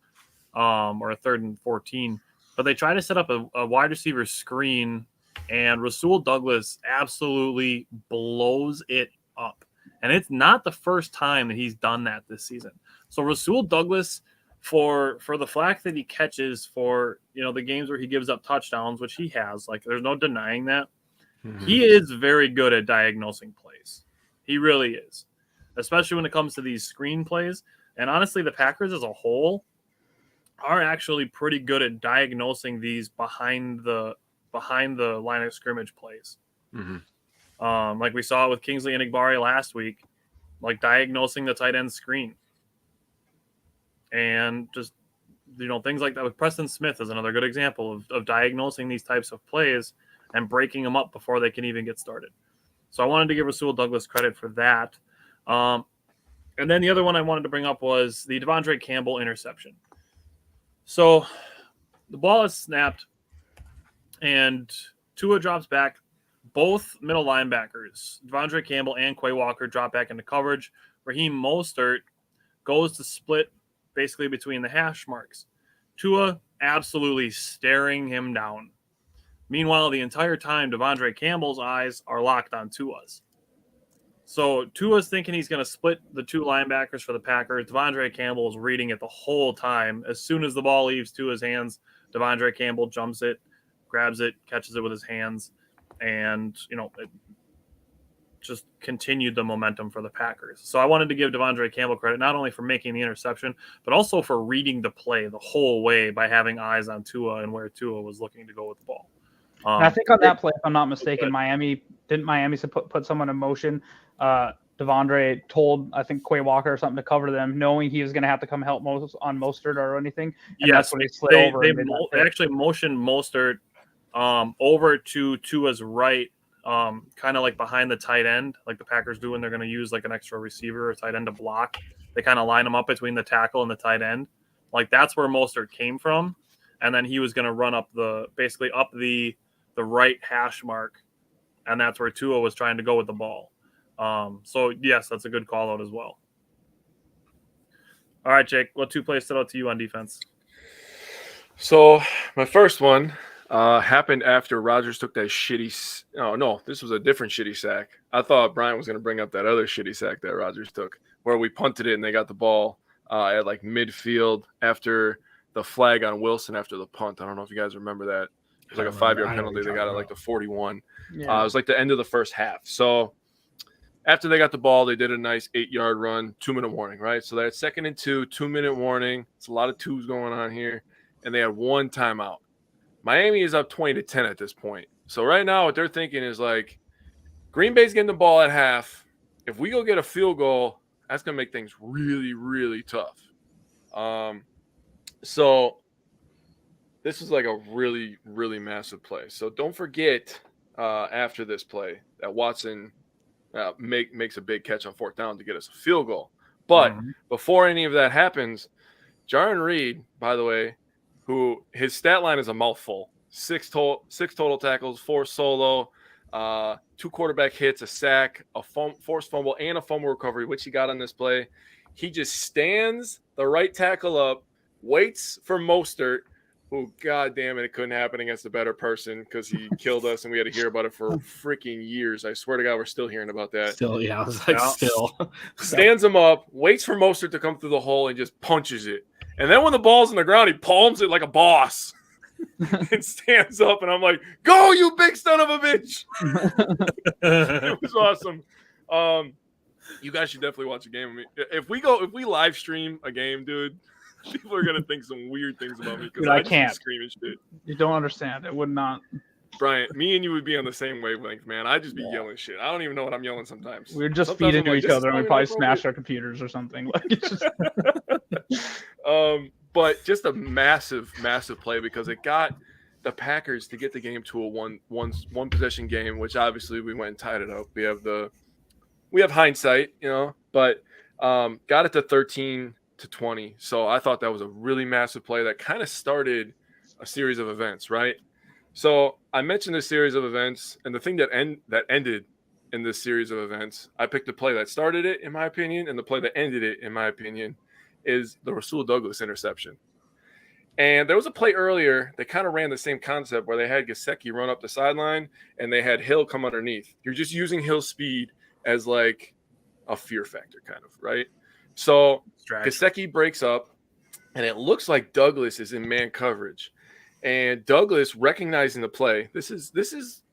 or a 3rd and 14, but they tried to set up a wide receiver screen, and Rasul Douglas absolutely blows it up. And it's not the first time that he's done that this season. So Rasul Douglas, for the flack that he catches for, the games where he gives up touchdowns, which he has, like there's no denying that, he is very good at diagnosing plays. He really is, especially when it comes to these screen plays. And honestly, the Packers as a whole are actually pretty good at diagnosing these behind the line of scrimmage plays. Like we saw with Kingsley Enagbare last week, like diagnosing the tight end screen. And just, things like that with Preston Smith is another good example of diagnosing these types of plays and breaking them up before they can even get started. So I wanted to give Rasul Douglas credit for that. And then the other one I wanted to bring up was the Devondre Campbell interception. So the ball is snapped and Tua drops back. Both middle linebackers, Devondre Campbell and Quay Walker, drop back into coverage. Raheem Mostert goes to split basically between the hash marks. Tua absolutely staring him down. Meanwhile, the entire time, Devondre Campbell's eyes are locked on Tua's. So Tua's thinking he's going to split the 2 linebackers for the Packers. Devondre Campbell is reading it the whole time. As soon as the ball leaves Tua's hands, Devondre Campbell jumps it, grabs it, catches it with his hands, and, it just continued the momentum for the Packers. So I wanted to give Devondre Campbell credit, not only for making the interception, but also for reading the play the whole way by having eyes on Tua and where Tua was looking to go with the ball. I think on that play, if I'm not mistaken, Miami put someone in motion. Devondre told, I think, Quay Walker or something to cover them, knowing he was going to have to come help on Mostert or anything. And yes, that's when he slid over. They actually motioned Mostert over to Tua's right, kind of like behind the tight end, like the Packers do when they're going to use like an extra receiver or tight end to block. They kind of line them up between the tackle and the tight end. Like that's where Mostert came from. And then he was going to run up the right hash mark. And that's where Tua was trying to go with the ball. So yes, that's a good call out as well. All right, Jake, what 2 plays stood out to you on defense? So my first one happened after Rodgers took that shitty. Oh no, this was a different shitty sack. I thought Brian was going to bring up that other shitty sack that Rodgers took, where we punted it and they got the ball at like midfield after the flag on Wilson after the punt. I don't know if you guys remember that. It was like a 5-yard penalty. They got it like the 41. Yeah. It was like the end of the first half. So after they got the ball, they did a nice 8-yard run, 2-minute warning, right? So they're at 2nd and 2, 2-minute warning. It's a lot of 2s going on here. And they had 1 timeout. Miami is up 20-10 at this point. So right now what they're thinking is like, Green Bay's getting the ball at half. If we go get a field goal, that's going to make things really, really tough. So this is like a really, really massive play. So don't forget after this play that Watson makes a big catch on 4th down to get us a field goal. But before any of that happens, Jarran Reed, by the way, who his stat line is a mouthful. 6 total tackles, 4 solo, 2 quarterback hits, a sack, a forced fumble, and a fumble recovery, which he got on this play. He just stands the right tackle up, waits for Mostert, who, God damn it couldn't happen against a better person because he killed us and we had to hear about it for freaking years. I swear to God, we're still hearing about that. Still, yeah, I was like, still. Stands him up, waits for Mostert to come through the hole and just punches it. And then when the ball's on the ground, he palms it like a boss and stands up. And I'm like, go, you big son of a bitch. It was awesome. You guys should definitely watch a game with me. If we live stream a game, dude, people are going to think some weird things about me because I can't scream and shit. You don't understand. It would not. Brian, me and you would be on the same wavelength, man. I'd just be yelling shit. I don't even know what I'm yelling sometimes. We're just Sometimes feeding I'm to like, each "This is other, and we probably probably not smash our computers or something. Like it's just But just a massive play because it got the Packers to get the game to a one possession game, which obviously we went and tied it up. We have hindsight, but got it to 13-20. So I thought that was a really massive play that kind of started a series of events, right? So I mentioned this series of events, and the thing that ended in this series of events, I picked the play that started it, in my opinion, and the play that ended it, in my opinion, is the Rasul Douglas interception. And there was a play earlier that kind of ran the same concept where they had Gesicki run up the sideline and they had Hill come underneath. You're just using Hill's speed as like a fear factor, kind of, right? So Gesicki breaks up, and it looks like Douglas is in man coverage. And Douglas, recognizing the play, this is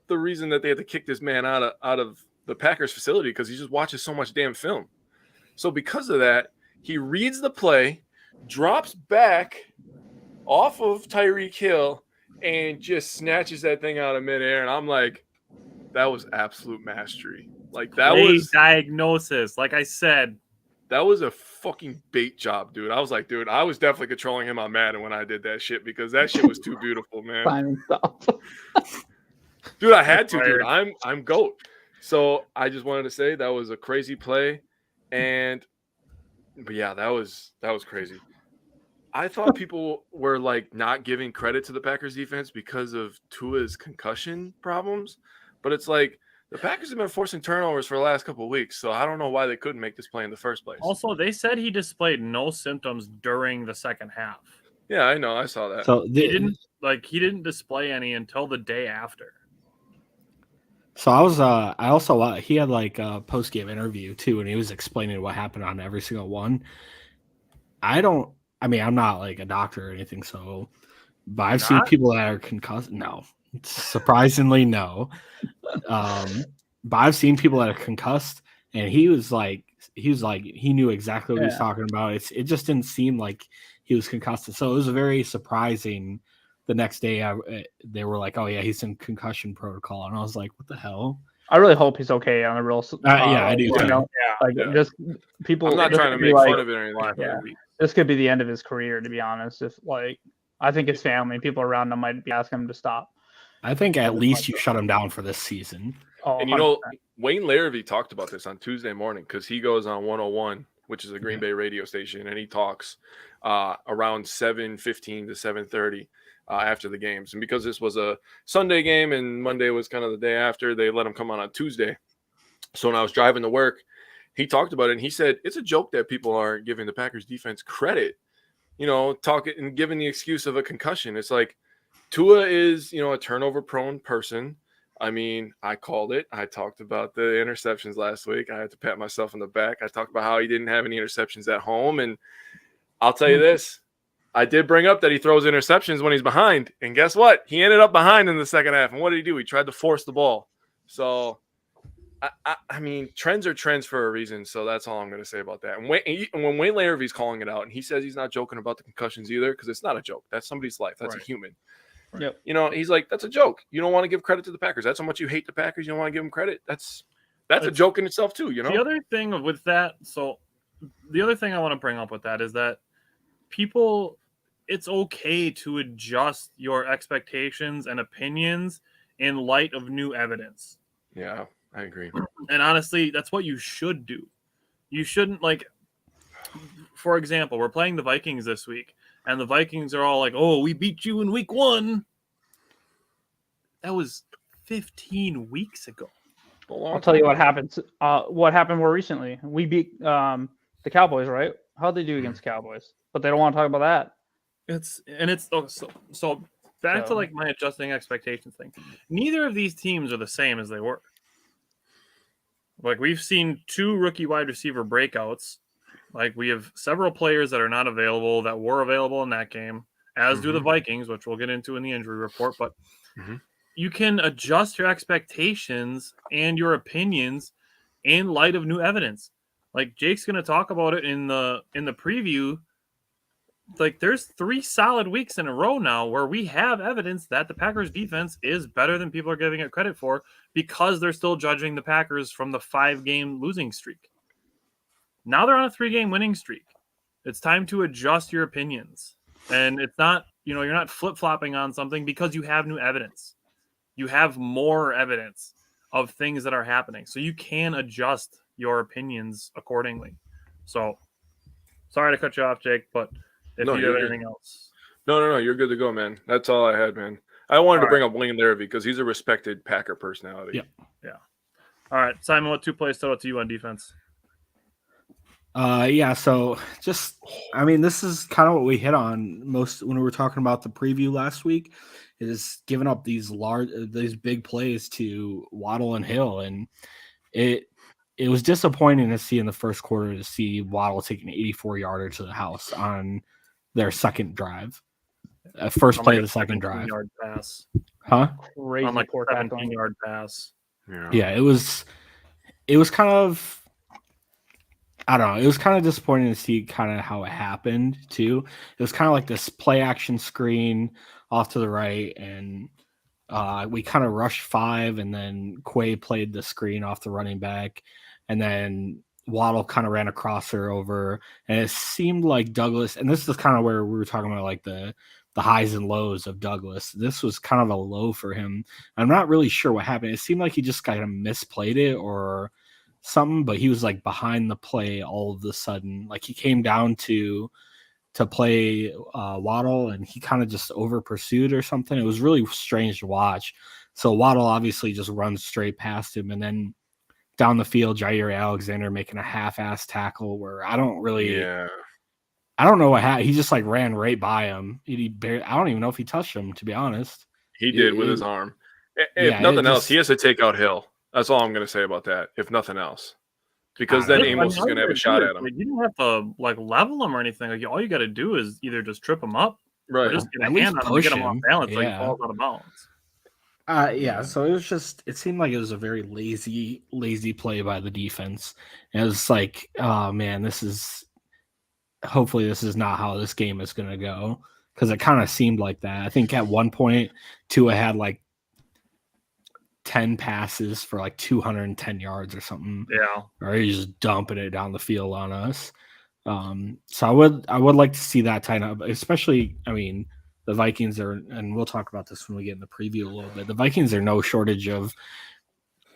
the reason that they had to kick this man out of the Packers facility, because he just watches so much damn film. So because of that, he reads the play, drops back off of Tyreek Hill, and just snatches that thing out of midair. And I'm like, that was absolute mastery. Like that was diagnosis. Like I said, that was a fucking bait job, dude. I was like, dude, I was definitely controlling him on Madden when I did that shit because that shit was too beautiful, man. finding stuff. Dude, I had to, dude. I'm GOAT. So I just wanted to say that was a crazy play. But yeah, that was crazy. I thought people were like not giving credit to the Packers defense because of Tua's concussion problems, but it's like the Packers have been forcing turnovers for the last couple of weeks, so I don't know why they couldn't make this play in the first place. Also, they said he displayed no symptoms during the second half. Yeah, I know. I saw that. So he didn't display any until the day after. So he had like a post game interview too, and he was explaining what happened on every single one. I'm not like a doctor or anything, but I've seen people that are concussed. No, surprisingly, no. But I've seen people that are concussed, and he knew exactly what he was talking about. It just didn't seem like he was concussed. So it was very surprising. The next day, they were like, "Oh yeah, he's in concussion protocol," and I was like, "What the hell?" I really hope he's okay on a real. I do too. Just people. I'm not trying to make fun of it or anything. Yeah, this could be the end of his career, to be honest. If I think his family, people around him, might be asking him to stop. I think at least you shut him down for this season. Oh, and 100%. Wayne Larrivee talked about this on Tuesday morning because he goes on 101, which is a Green Bay radio station, and he talks around 7:15 to 7:30 after the games. And because this was a Sunday game and Monday was kind of the day after, they let him come on Tuesday. So when I was driving to work, he talked about it, and he said it's a joke that people aren't giving the Packers defense credit, talking and giving the excuse of a concussion. It's like Tua is, a turnover-prone person. I mean, I called it. I talked about the interceptions last week. I had to pat myself on the back. I talked about how he didn't have any interceptions at home. And I'll tell you this. I did bring up that he throws interceptions when he's behind. And guess what? He ended up behind in the second half. And what did he do? He tried to force the ball. So, I mean, trends are trends for a reason. So that's all I'm going to say about that. And when Wayne Larrivee's calling it out, and he says he's not joking about the concussions either, because it's not a joke. That's somebody's life. That's a human. Yep. He's like, that's a joke. You don't want to give credit to the Packers. That's how much you hate the Packers. You don't want to give them credit. That's a joke in itself too. The other thing with that. So the other thing I want to bring up with that is that people, it's okay to adjust your expectations and opinions in light of new evidence. Yeah, I agree. And honestly, that's what you should do. You shouldn't for example, we're playing the Vikings this week. And the Vikings are all like, "Oh, we beat you in week 1." That was 15 weeks ago. I'll tell you what happened. What happened more recently? We beat the Cowboys, right? How'd they do against the Cowboys? But they don't want to talk about that. So back to my adjusting expectations thing. Neither of these teams are the same as they were. We've seen 2 rookie wide receiver breakouts. We have several players that are not available that were available in that game, as do the Vikings, which we'll get into in the injury report. But you can adjust your expectations and your opinions in light of new evidence. Jake's going to talk about it in the preview. like there's 3 solid weeks in a row now where we have evidence that the Packers defense is better than people are giving it credit for because they're still judging the Packers from the 5-game losing streak. Now they're on a 3-game winning streak. It's time to adjust your opinions. And it's not, you're not flip-flopping on something because you have new evidence. You have more evidence of things that are happening. So you can adjust your opinions accordingly. So sorry to cut you off, Jake, but if you have anything else. No, you're good to go, man. That's all I had, man. I wanted to bring up Wayne Larrivee because he's a respected Packer personality. Yeah. All right, Simon, what 2 plays stood out to you on defense? So this is kind of what we hit on most when we were talking about the preview last week, is giving up these big plays to Waddle and Hill. And it was disappointing to see in the first quarter to see Waddle take an 84-yarder to the house on their second drive. First play of the second drive. Yard pass. Huh? Crazy on like poor 17-yard pass. Yeah, it was kind of, I don't know. It was kind of disappointing to see kind of how it happened too. It was kind of like this play action screen off to the right, and we kind of rushed 5, and then Quay played the screen off the running back, and then Waddle kind of ran a crosser over, and it seemed like Douglas. And this is kind of where we were talking about like the highs and lows of Douglas. This was kind of a low for him. I'm not really sure what happened. It seemed like he just kind of misplayed it or something, but he was like behind the play all of a sudden. Like he came down to play Waddle, and he kind of just over pursued or something. It was really strange to watch. So Waddle obviously just runs straight past him, and then down the field, Jair Alexander making a half-ass tackle where I don't know what happened. He just like ran right by him. I don't even know if he touched him, to be honest. He did with his arm. If nothing else, he has to take out Hill. That's all I'm going to say about that, if nothing else. Because then Amos is going to have a shot at him. Like, you don't have to like level him or anything. Like all you got to do is either just trip him up, right? Or just get a hand on him to get him off balance, like he falls out of bounds. So it seemed like it was a very lazy play by the defense. And it was like, oh man, hopefully this is not how this game is going to go. Because it kind of seemed like that. I think at one point, Tua had like 10 passes for like 210 yards or something. Yeah. Or he's just dumping it down the field on us. So I would like to see that tighten up, especially, the Vikings are, and we'll talk about this when we get in the preview a little bit. The Vikings are no shortage of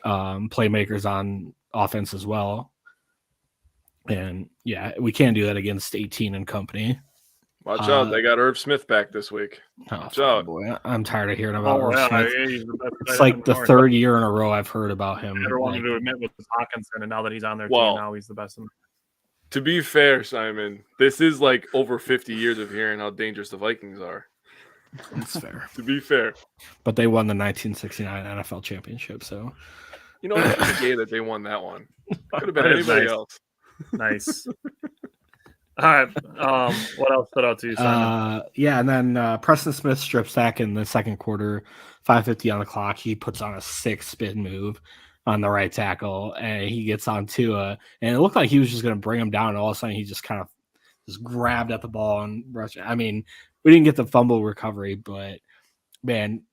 playmakers on offense as well. And yeah, we can't do that against 18 and company. Watch out. They got Irv Smith back this week. Watch out. Boy, I'm tired of hearing about Irv Smith. It's like the third year in a row I've heard about him. I never wanted to admit with Hawkinson, and now that he's on their team, now he's the best. To be fair, Simon, this is like over 50 years of hearing how dangerous the Vikings are. That's fair. To be fair. But they won the 1969 NFL championship, so. It's gay that they won that one. Could have been anybody else. Nice. All right. What else stood out to you, Simon? And then Preston Smith strip sack in the second quarter, 5:50 on the clock. He puts on a 6-spin move on the right tackle, and he gets on Tua. And it looked like he was just going to bring him down. And all of a sudden, he just kind of just grabbed at the ball and rushed. We didn't get the fumble recovery, but man,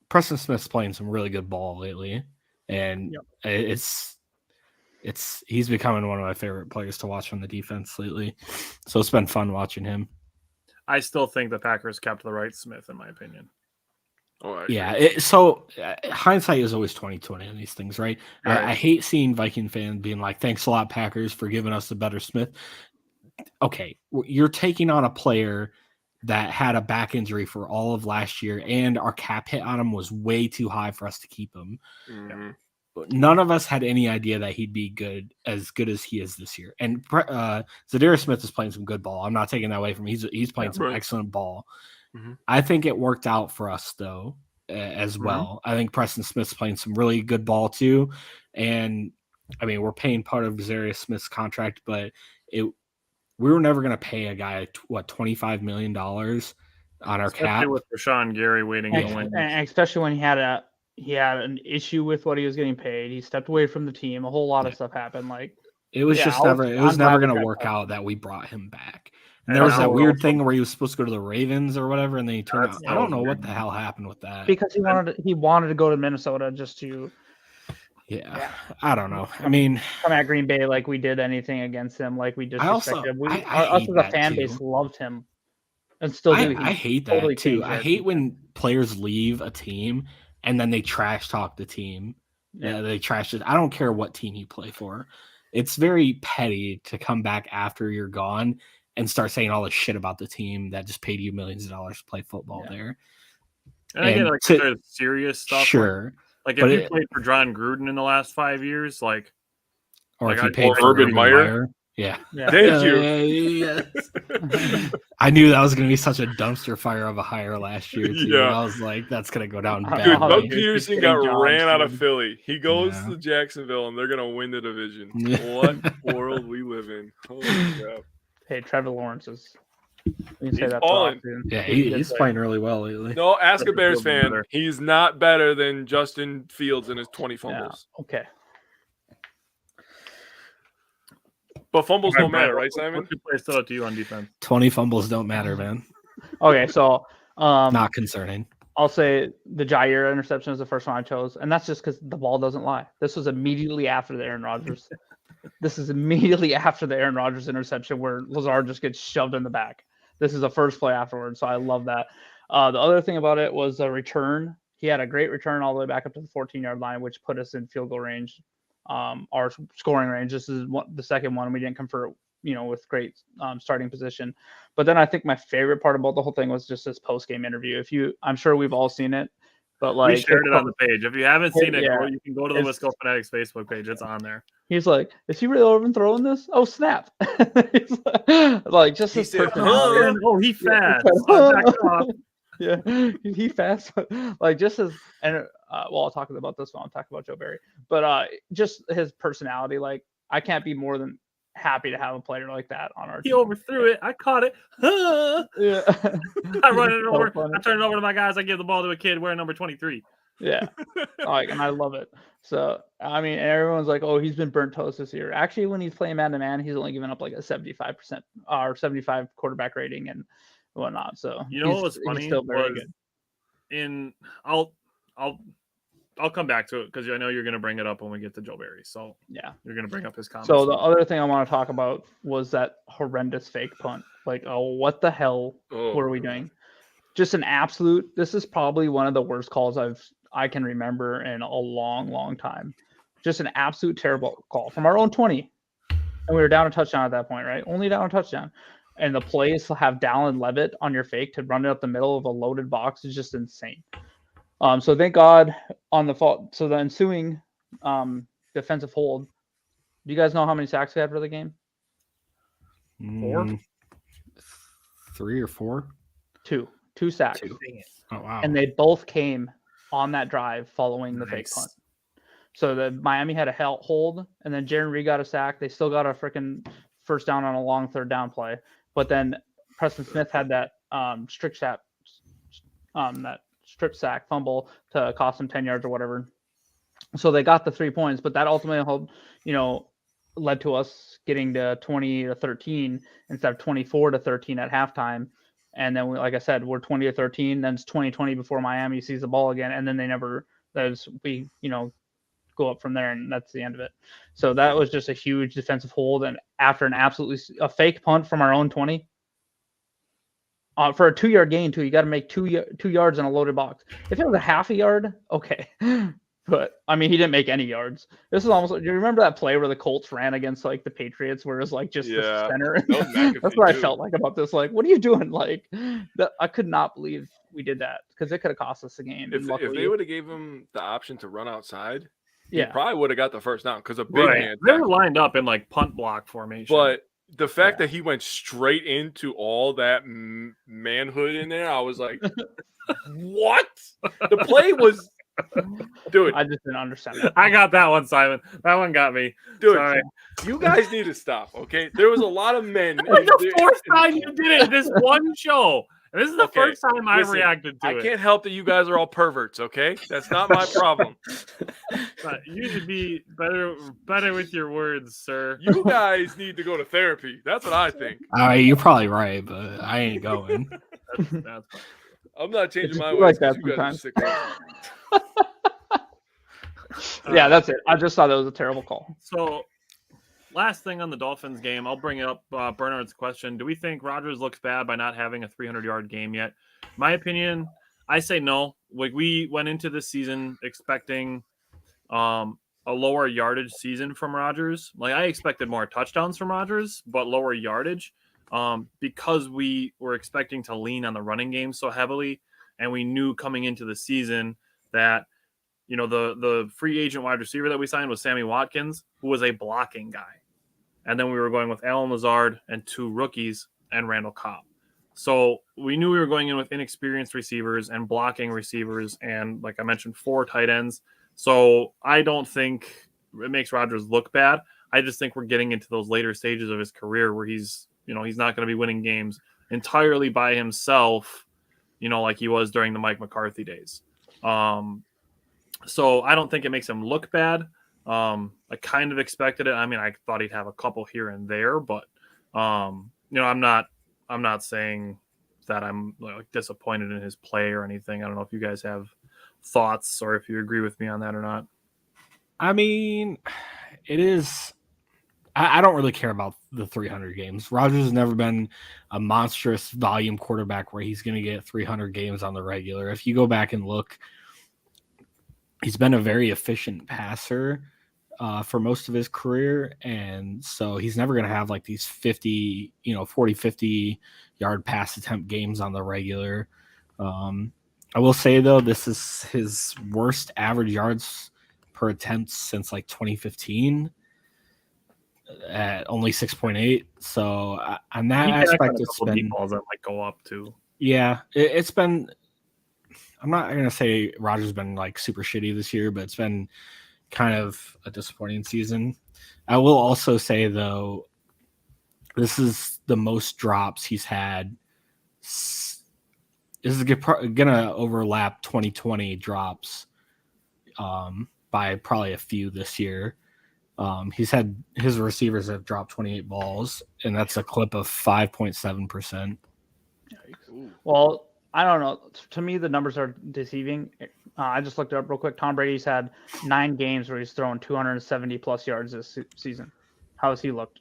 Preston Smith's playing some really good ball lately, and he's becoming one of my favorite players to watch on the defense lately. So it's been fun watching him. I still think the Packers kept the right Smith, in my opinion. Hindsight is always 20/20 on these things, right? I hate seeing Viking fans being like, "Thanks a lot, Packers, for giving us a better Smith." Okay, you're taking on a player that had a back injury for all of last year, and our cap hit on him was way too high for us to keep him. Mm-hmm. None of us had any idea that he'd be good as he is this year. And Zadarius Smith is playing some good ball. I'm not taking that away from him. He's playing some excellent ball. Mm-hmm. I think it worked out for us, though, as well. I think Preston Smith's playing some really good ball, too. And, we're paying part of Zadarius Smith's contract, but we were never going to pay a guy, $25 million on our cap. With Rashawn Gary waiting in the wings. And especially when he had an issue with what he was getting paid. He stepped away from the team. A whole lot of stuff happened. Like it was never going to work out that we brought him back. And there was that weird thing where he was supposed to go to the Ravens or whatever, and then he turned out. I don't know what the hell happened with that. Because he wanted to go to Minnesota just to. Yeah, I don't know. I mean, come at Green Bay like we did anything against him, like we disrespected him. Us as a fan base loved him, and still do. I hate that totally too. I hate when players leave a team and then they trash talk the team. Yeah, they trash it. I don't care what team you play for. It's very petty to come back after you're gone and start saying all this shit about the team that just paid you millions of dollars to play football there. And I get like there's serious stuff. Sure. Like if you played for John Gruden in the last 5 years, like, or if you paid for Urban Meyer. Yeah. Thank you. Yes. I knew that was going to be such a dumpster fire of a hire last year, too. Yeah. I was like, that's going to go down bad. Dude, Doug Peterson got ran out of Philly. He goes to Jacksonville, and they're going to win the division. What world we live in. Holy crap. Hey, Trevor Lawrence is... He's balling. Yeah, he's playing really well lately. No, ask a Bears fan. He's not better than Justin Fields in his 20 fumbles. Yeah. Okay. But fumbles don't matter, right, Simon? What's your play still up to you on defense? 20 fumbles don't matter, man. Okay, so not concerning. I'll say the Jair interception is the first one I chose, and that's just because the ball doesn't lie. This was immediately after the Aaron Rodgers. This is immediately after the Aaron Rodgers interception where Lazard just gets shoved in the back. This is the first play afterwards, so I love that. The other thing about it was a return. He had a great return all the way back up to the 14-yard line, which put us in field goal range, our scoring range. This is the second one. We didn't convert, with great starting position. But then I think my favorite part about the whole thing was just this post-game interview. I'm sure we've all seen it. But we shared it on the page. If you haven't seen it, you can go to the Wisco Fanatics Facebook page. It's on there. He's like, "Is he really overthrowing this? Oh snap!" He's like just his personality. Oh, he fast. Yeah, he fast. Like just his and I'll talk about this one. I'll talk about Joe Barry, but just his personality. Like I can't be more than happy to have a player like that on our team. He overthrew it. I caught it. Yeah. I run it over. I turn it over to my guys. I give the ball to a kid wearing number 23. Yeah. And I love it. So, I mean, everyone's like, oh, he's been burnt toast this year. Actually, when he's playing man-to-man, he's only given up like a 75% or 75 quarterback rating and whatnot. So, what was funny? He's still very good. I'll come back to it because I know you're going to bring it up when we get to Joe Barry. So yeah, you're going to bring up his comments. So the other thing I want to talk about was that horrendous fake punt. Like, what the hell were we doing? Just an absolute. This is probably one of the worst calls I can remember in a long, long time. Just an absolute terrible call from our own 20, and we were down a touchdown at that point, right? Only down a touchdown, and the plays to have Dallin Levitt on your fake to run it up the middle of a loaded box is just insane. So thank God on the fault. So the ensuing defensive hold. Do you guys know how many sacks we had for the game? 4? 3 or 4? 2 sacks. 2. Oh wow! And they both came on that drive following the fake punt. So the Miami had a hold, and then Jaron Reed got a sack. They still got a freaking first down on a long third down play. But then Preston Smith had that strip sack fumble to cost them 10 yards or whatever. So they got the 3 points, but that ultimately, led to us getting to 20-13 instead of 24-13 at halftime. And then, like I said, we're 20-13. Then it's 20-20 before Miami sees the ball again, and then we go up from there, and that's the end of it. So that was just a huge defensive hold, and after a fake punt from our own 20. For a 2-yard gain, too, you got to make 2 yards in a loaded box. If it was a half a yard, okay. But, I mean, he didn't make any yards. This is almost – do you remember that play where the Colts ran against, like, the Patriots where it was, like, just the center? That's what I felt like about this. Like, what are you doing? Like, I could not believe we did that because it could have cost us the game. If they would have gave him the option to run outside, he probably would have got the first down because a big man. They were lined up in, like, punt block formation. But – the fact that he went straight into all that manhood in there, I was like, what? The play was, dude. I just didn't understand that. I got that one, Simon. That one got me. Dude, sorry. You guys need to stop, okay? There was a lot of men. The fourth time you did it in this one show. This is the first time I reacted to it. I can't help that you guys are all perverts, okay? That's not my problem. But you should be better with your words, sir. You guys need to go to therapy. That's what I think. You're probably right, but I ain't going. That's I'm not changing my ways like that because you guys are sick. Yeah, that's it. I just thought that was a terrible call. So, last thing on the Dolphins game, I'll bring up Bernard's question. Do we think Rodgers looks bad by not having a 300-yard game yet? My opinion, I say no. Like, we went into this season expecting a lower yardage season from Rodgers. Like, I expected more touchdowns from Rodgers, but lower yardage because we were expecting to lean on the running game so heavily, and we knew coming into the season that the free agent wide receiver that we signed was Sammy Watkins, who was a blocking guy. And then we were going with Allen Lazard and 2 rookies and Randall Cobb. So we knew we were going in with inexperienced receivers and blocking receivers and, like I mentioned, 4 tight ends. So I don't think it makes Rodgers look bad. I just think we're getting into those later stages of his career where he's not going to be winning games entirely by himself, like he was during the Mike McCarthy days. So I don't think it makes him look bad. I kind of expected it. I mean, I thought he'd have a couple here and there, but I'm not saying that I'm disappointed in his play or anything. I don't know if you guys have thoughts or if you agree with me on that or not. I mean, it is. I don't really care about the 300 games. Rodgers has never been a monstrous volume quarterback where he's going to get 300 games on the regular. If you go back and look, he's been a very efficient passer for most of his career. And so he's never going to have like these 40, 50 yard pass attempt games on the regular. I will say, though, this is his worst average yards per attempt since like 2015 at only 6.8. So on that aspect, it's been balls that might go up too. Yeah, it's been. I'm not going to say Rodgers has been like super shitty this year, but it's been kind of a disappointing season. I will also say, though, this is the most drops he's had. This is going to overlap 2020 drops by probably a few this year. His receivers have dropped 28 balls, and that's a clip of 5.7%. Well, I don't know. To me, the numbers are deceiving. I just looked it up real quick. Tom Brady's had 9 games where he's thrown 270 plus yards this season. How has he looked?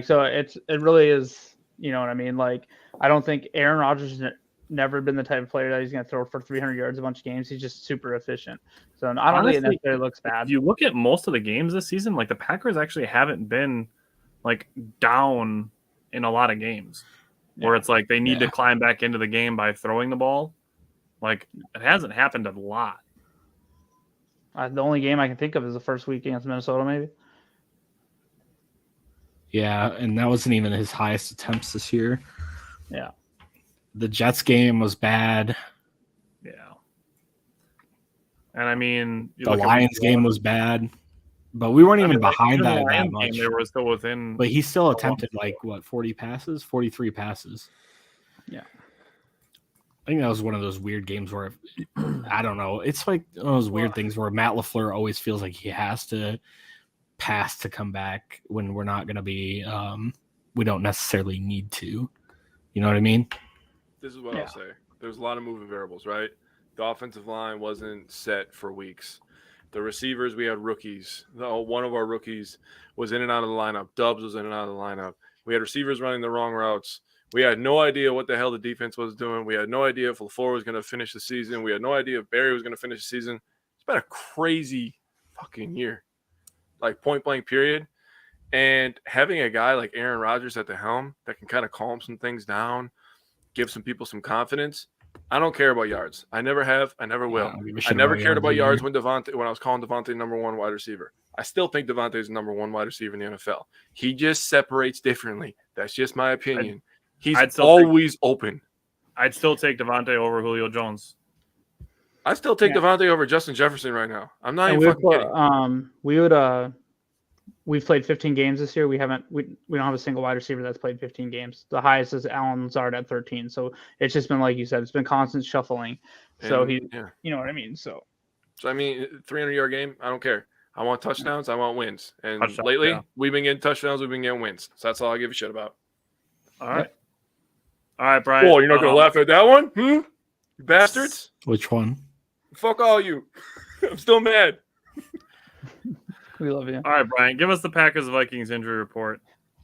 So it really is, you know what I mean? Like, I don't think Aaron Rodgers has never been the type of player that he's going to throw for 300 yards a bunch of games. He's just super efficient. So I don't think it necessarily looks bad. If you look at most of the games this season, like the Packers actually haven't been like down in a lot of games. Where it's like they need to climb back into the game by throwing the ball. Like, it hasn't happened a lot. The only game I can think of is the first week against Minnesota, maybe. Yeah, and that wasn't even his highest attempts this year. Yeah. The Jets game was bad. Yeah. And I mean, the Lions game was bad. But we weren't even behind that much. They were still within. But he still attempted 43 passes. Yeah. I think that was one of those weird games where, I don't know. It's like one of those weird things where Matt LaFleur always feels like he has to pass to come back when we're not going to be, we don't necessarily need to. You know what I mean? This is what I'll say. There's a lot of moving variables, right? The offensive line wasn't set for weeks. The receivers, we had rookies. One of our rookies was in and out of the lineup. Dubs was in and out of the lineup. We had receivers running the wrong routes. We had no idea what the hell the defense was doing. We had no idea if LaFleur was going to finish the season. We had no idea if Barry was going to finish the season. It's been a crazy fucking year, like point blank period. And having a guy like Aaron Rodgers at the helm that can kind of calm some things down, give some people some confidence. I don't care about yards. I never have. I never will. I never cared about yards when I was calling Devontae number 1 wide receiver. I still think Devontae is the number 1 wide receiver in the NFL. He just separates differently. That's just my opinion. He's always open. I'd still take Devontae over Julio Jones. I still take Devontae over Justin Jefferson right now. I'm not even fucking kidding. we've played 15 games this year. We don't have a single wide receiver that's played 15 games. The highest is Alan Lazard at 13. So it's just been, like you said, it's been constant shuffling. So you know what I mean? So I mean, 300-yard game, I don't care. I want touchdowns. I want wins. And Touchdowns, lately, we've been getting touchdowns. We've been getting wins. So that's all I give a shit about. All right. All right, Brian. Oh, you're not going to laugh at that one? You bastards? Which one? Fuck all you. I'm still mad. We love you. All right, Brian, give us the Packers-Vikings injury report.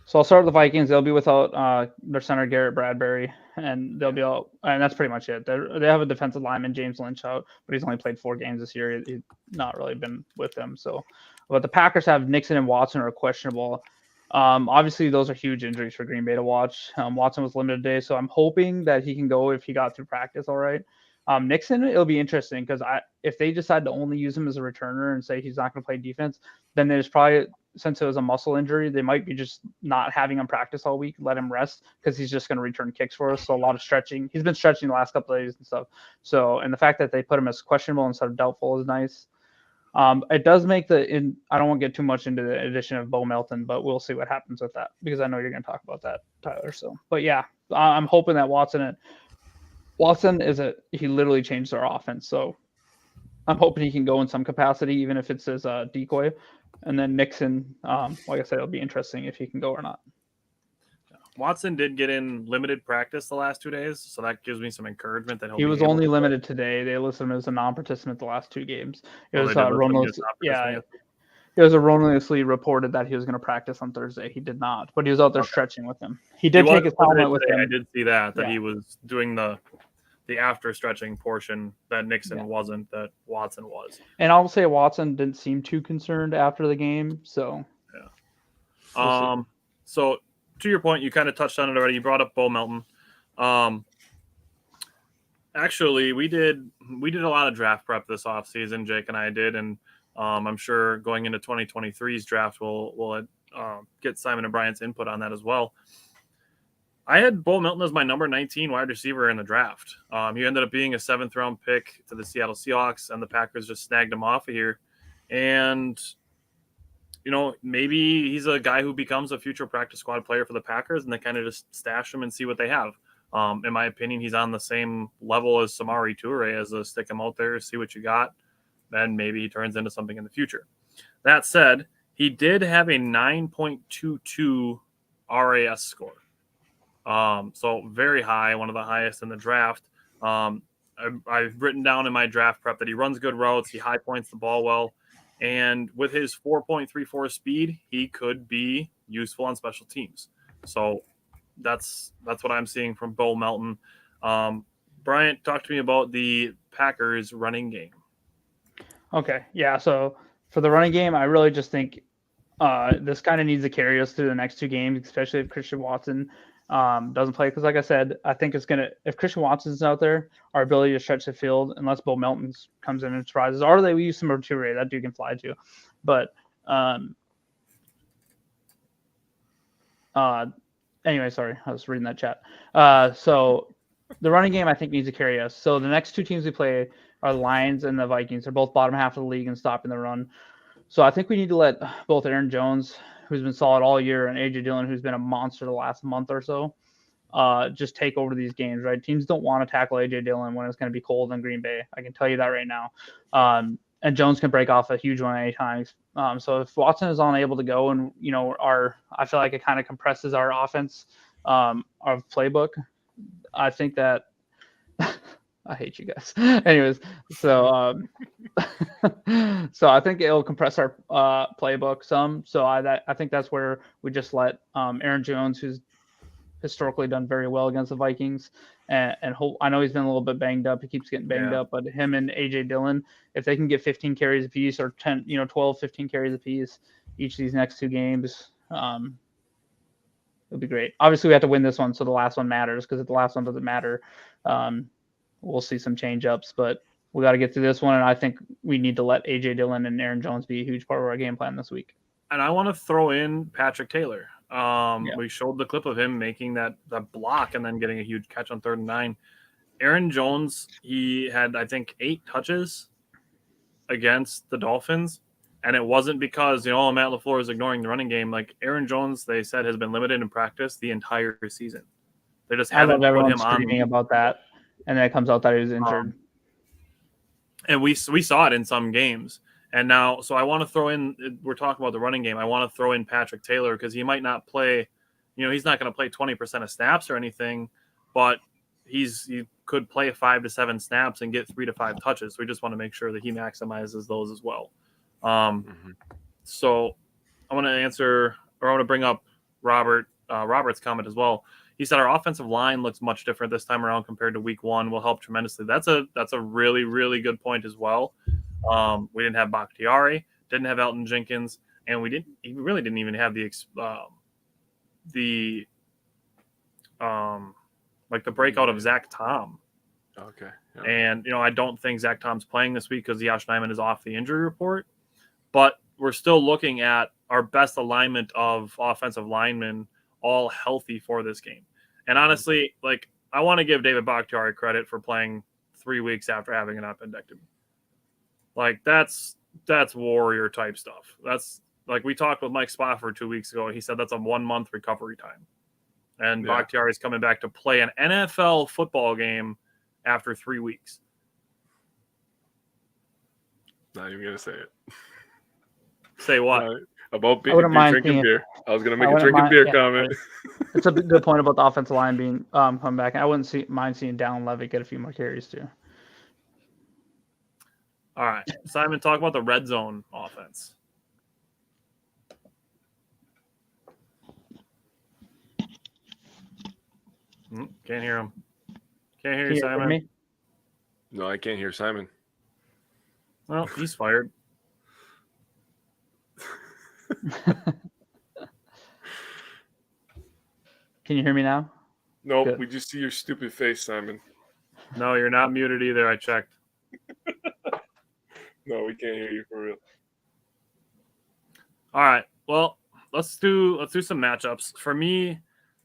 So I'll start with the Vikings. They'll be without their center, Garrett Bradbury, and they'll be out. And that's pretty much it. They have a defensive lineman, James Lynch, out, but he's only played 4 games this year. He's not really been with them. So, but the Packers have Nixon and Watson are questionable. Obviously, those are huge injuries for Green Bay to watch. Watson was limited today, so I'm hoping that he can go if he got through practice all right. Nixon, it'll be interesting because if they decide to only use him as a returner and say he's not going to play defense, then there's probably, since it was a muscle injury, they might be just not having him practice all week, let him rest because he's just going to return kicks for us. So a lot of stretching. He's been stretching the last couple of days and stuff. So, and the fact that they put him as questionable instead of doubtful is nice. It does make I don't want to get too much into the addition of Bo Melton, but we'll see what happens with that because I know you're going to talk about that, Tyler. So, but yeah, I'm hoping that Watson he literally changed our offense. So I'm hoping he can go in some capacity, even if it's as a decoy. And then Nixon, like I said, it'll be interesting if he can go or not. Watson did get in limited practice the last 2 days, so that gives me some encouragement that he was only limited today. They listed him as a non-participant the last 2 games. It was erroneously reported that he was going to practice on Thursday. He did not, but he was out there stretching with him. He did take his helmet with him. I did see that he was doing the after stretching portion that Nixon wasn't, that Watson was. And I'll say Watson didn't seem too concerned after the game. So so to your point, you kind of touched on it already. You brought up Bo Melton. Actually, we did a lot of draft prep this offseason, Jake and I did, and I'm sure going into 2023's draft, we'll get Simon and Brian's input on that as well. I had Bo Melton as my number 19 wide receiver in the draft. He ended up being a 7th-round pick to the Seattle Seahawks, and the Packers just snagged him off of here. And, maybe he's a guy who becomes a future practice squad player for the Packers, and they kind of just stash him and see what they have. In my opinion, he's on the same level as Samori Toure as a stick him out there, see what you got. Then maybe he turns into something in the future. That said, he did have a 9.22 RAS score. So very high, one of the highest in the draft. I've written down in my draft prep that he runs good routes, he high points the ball well, and with his 4.34 speed, he could be useful on special teams. So that's what I'm seeing from Bo Melton. Bryant, talk to me about the Packers running game. Okay, yeah. So for the running game, I really just think this kind of needs to carry us through the next 2 games, especially if Christian Watson doesn't play. Because like I said, I think if Christian Watson's out there, our ability to stretch the field, unless Bo Melton comes in and surprises, or we use some Toure, that dude can fly too. But anyway, sorry, I was reading that chat. So the running game, I think, needs to carry us. So the next 2 teams we play are the Lions and the Vikings. They're both bottom half of the league in stopping the run. So I think we need to let both Aaron Jones, who's been solid all year, and A.J. Dillon, who's been a monster the last month or so, just take over these games, right? Teams don't want to tackle A.J. Dillon when it's going to be cold in Green Bay. I can tell you that right now. And Jones can break off a huge one at any time. So if Watson is unable to go and, I feel like it kind of compresses our offense, our playbook, I think that I hate you guys. Anyways, so so I think it'll compress our playbook some. So I think that's where we just let Aaron Jones, who's historically done very well against the Vikings, and I know he's been a little bit banged up. He keeps getting banged up, but him and A.J. Dillon, if they can get 15 carries apiece or 10, 12, 15 carries apiece each of these next 2 games, it'll be great. Obviously, we have to win this one, so the last one matters, because if the last one doesn't matter, we'll see some change ups, but we got to get through this one. And I think we need to let A.J. Dillon and Aaron Jones be a huge part of our game plan this week. And I want to throw in Patrick Taylor. We showed the clip of him making that block and then getting a huge catch on 3rd and 9. Aaron Jones, he had, I think, 8 touches against the Dolphins, And it wasn't because, Matt LaFleur is ignoring the running game. Like Aaron Jones, they said, has been limited in practice the entire season. They just haven't put him on. Screaming about that, and then it comes out that he was injured. And we saw it in some games. And now, so I want to throw in, we're talking about the running game. I want to throw in Patrick Taylor because he might not play, he's not going to play 20% of snaps or anything, but he could play 5 to 7 snaps and get 3 to 5 touches. So we just want to make sure that he maximizes those as well. So I want to bring up Robert's comment as well. He said our offensive line looks much different this time around compared to week 1. Will help tremendously. That's a really, really good point as well. We didn't have Bakhtiari, didn't have Elton Jenkins, and we really didn't even have the breakout of Zach Tom. Okay. Yeah. And, I don't think Zach Tom's playing this week because Yosh Nijman is off the injury report. But we're still looking at our best alignment of offensive linemen all healthy for this game. And honestly, I want to give David Bakhtiari credit for playing 3 weeks after having an appendectomy. That's warrior type stuff. That's we talked with Mike Spofford 2 weeks ago. He said that's a 1 month recovery time. And Bakhtiari is coming back to play an NFL football game after 3 weeks. Not even going to say it. Say what? About drinking beer. I was going to make a drinking beer comment. It's a good point about the offensive line being coming back. I wouldn't mind seeing Dallin Levitt get a few more carries too. All right. Simon, talk about the red zone offense. Can't hear him. Can't hear you, Simon. Me? No, I can't hear Simon. Well, he's fired. Can you hear me now? Nope, good. We just see your stupid face, Simon. No, you're not muted either. I checked. No, we can't hear you for real. All right. Well, let's do some matchups. For me,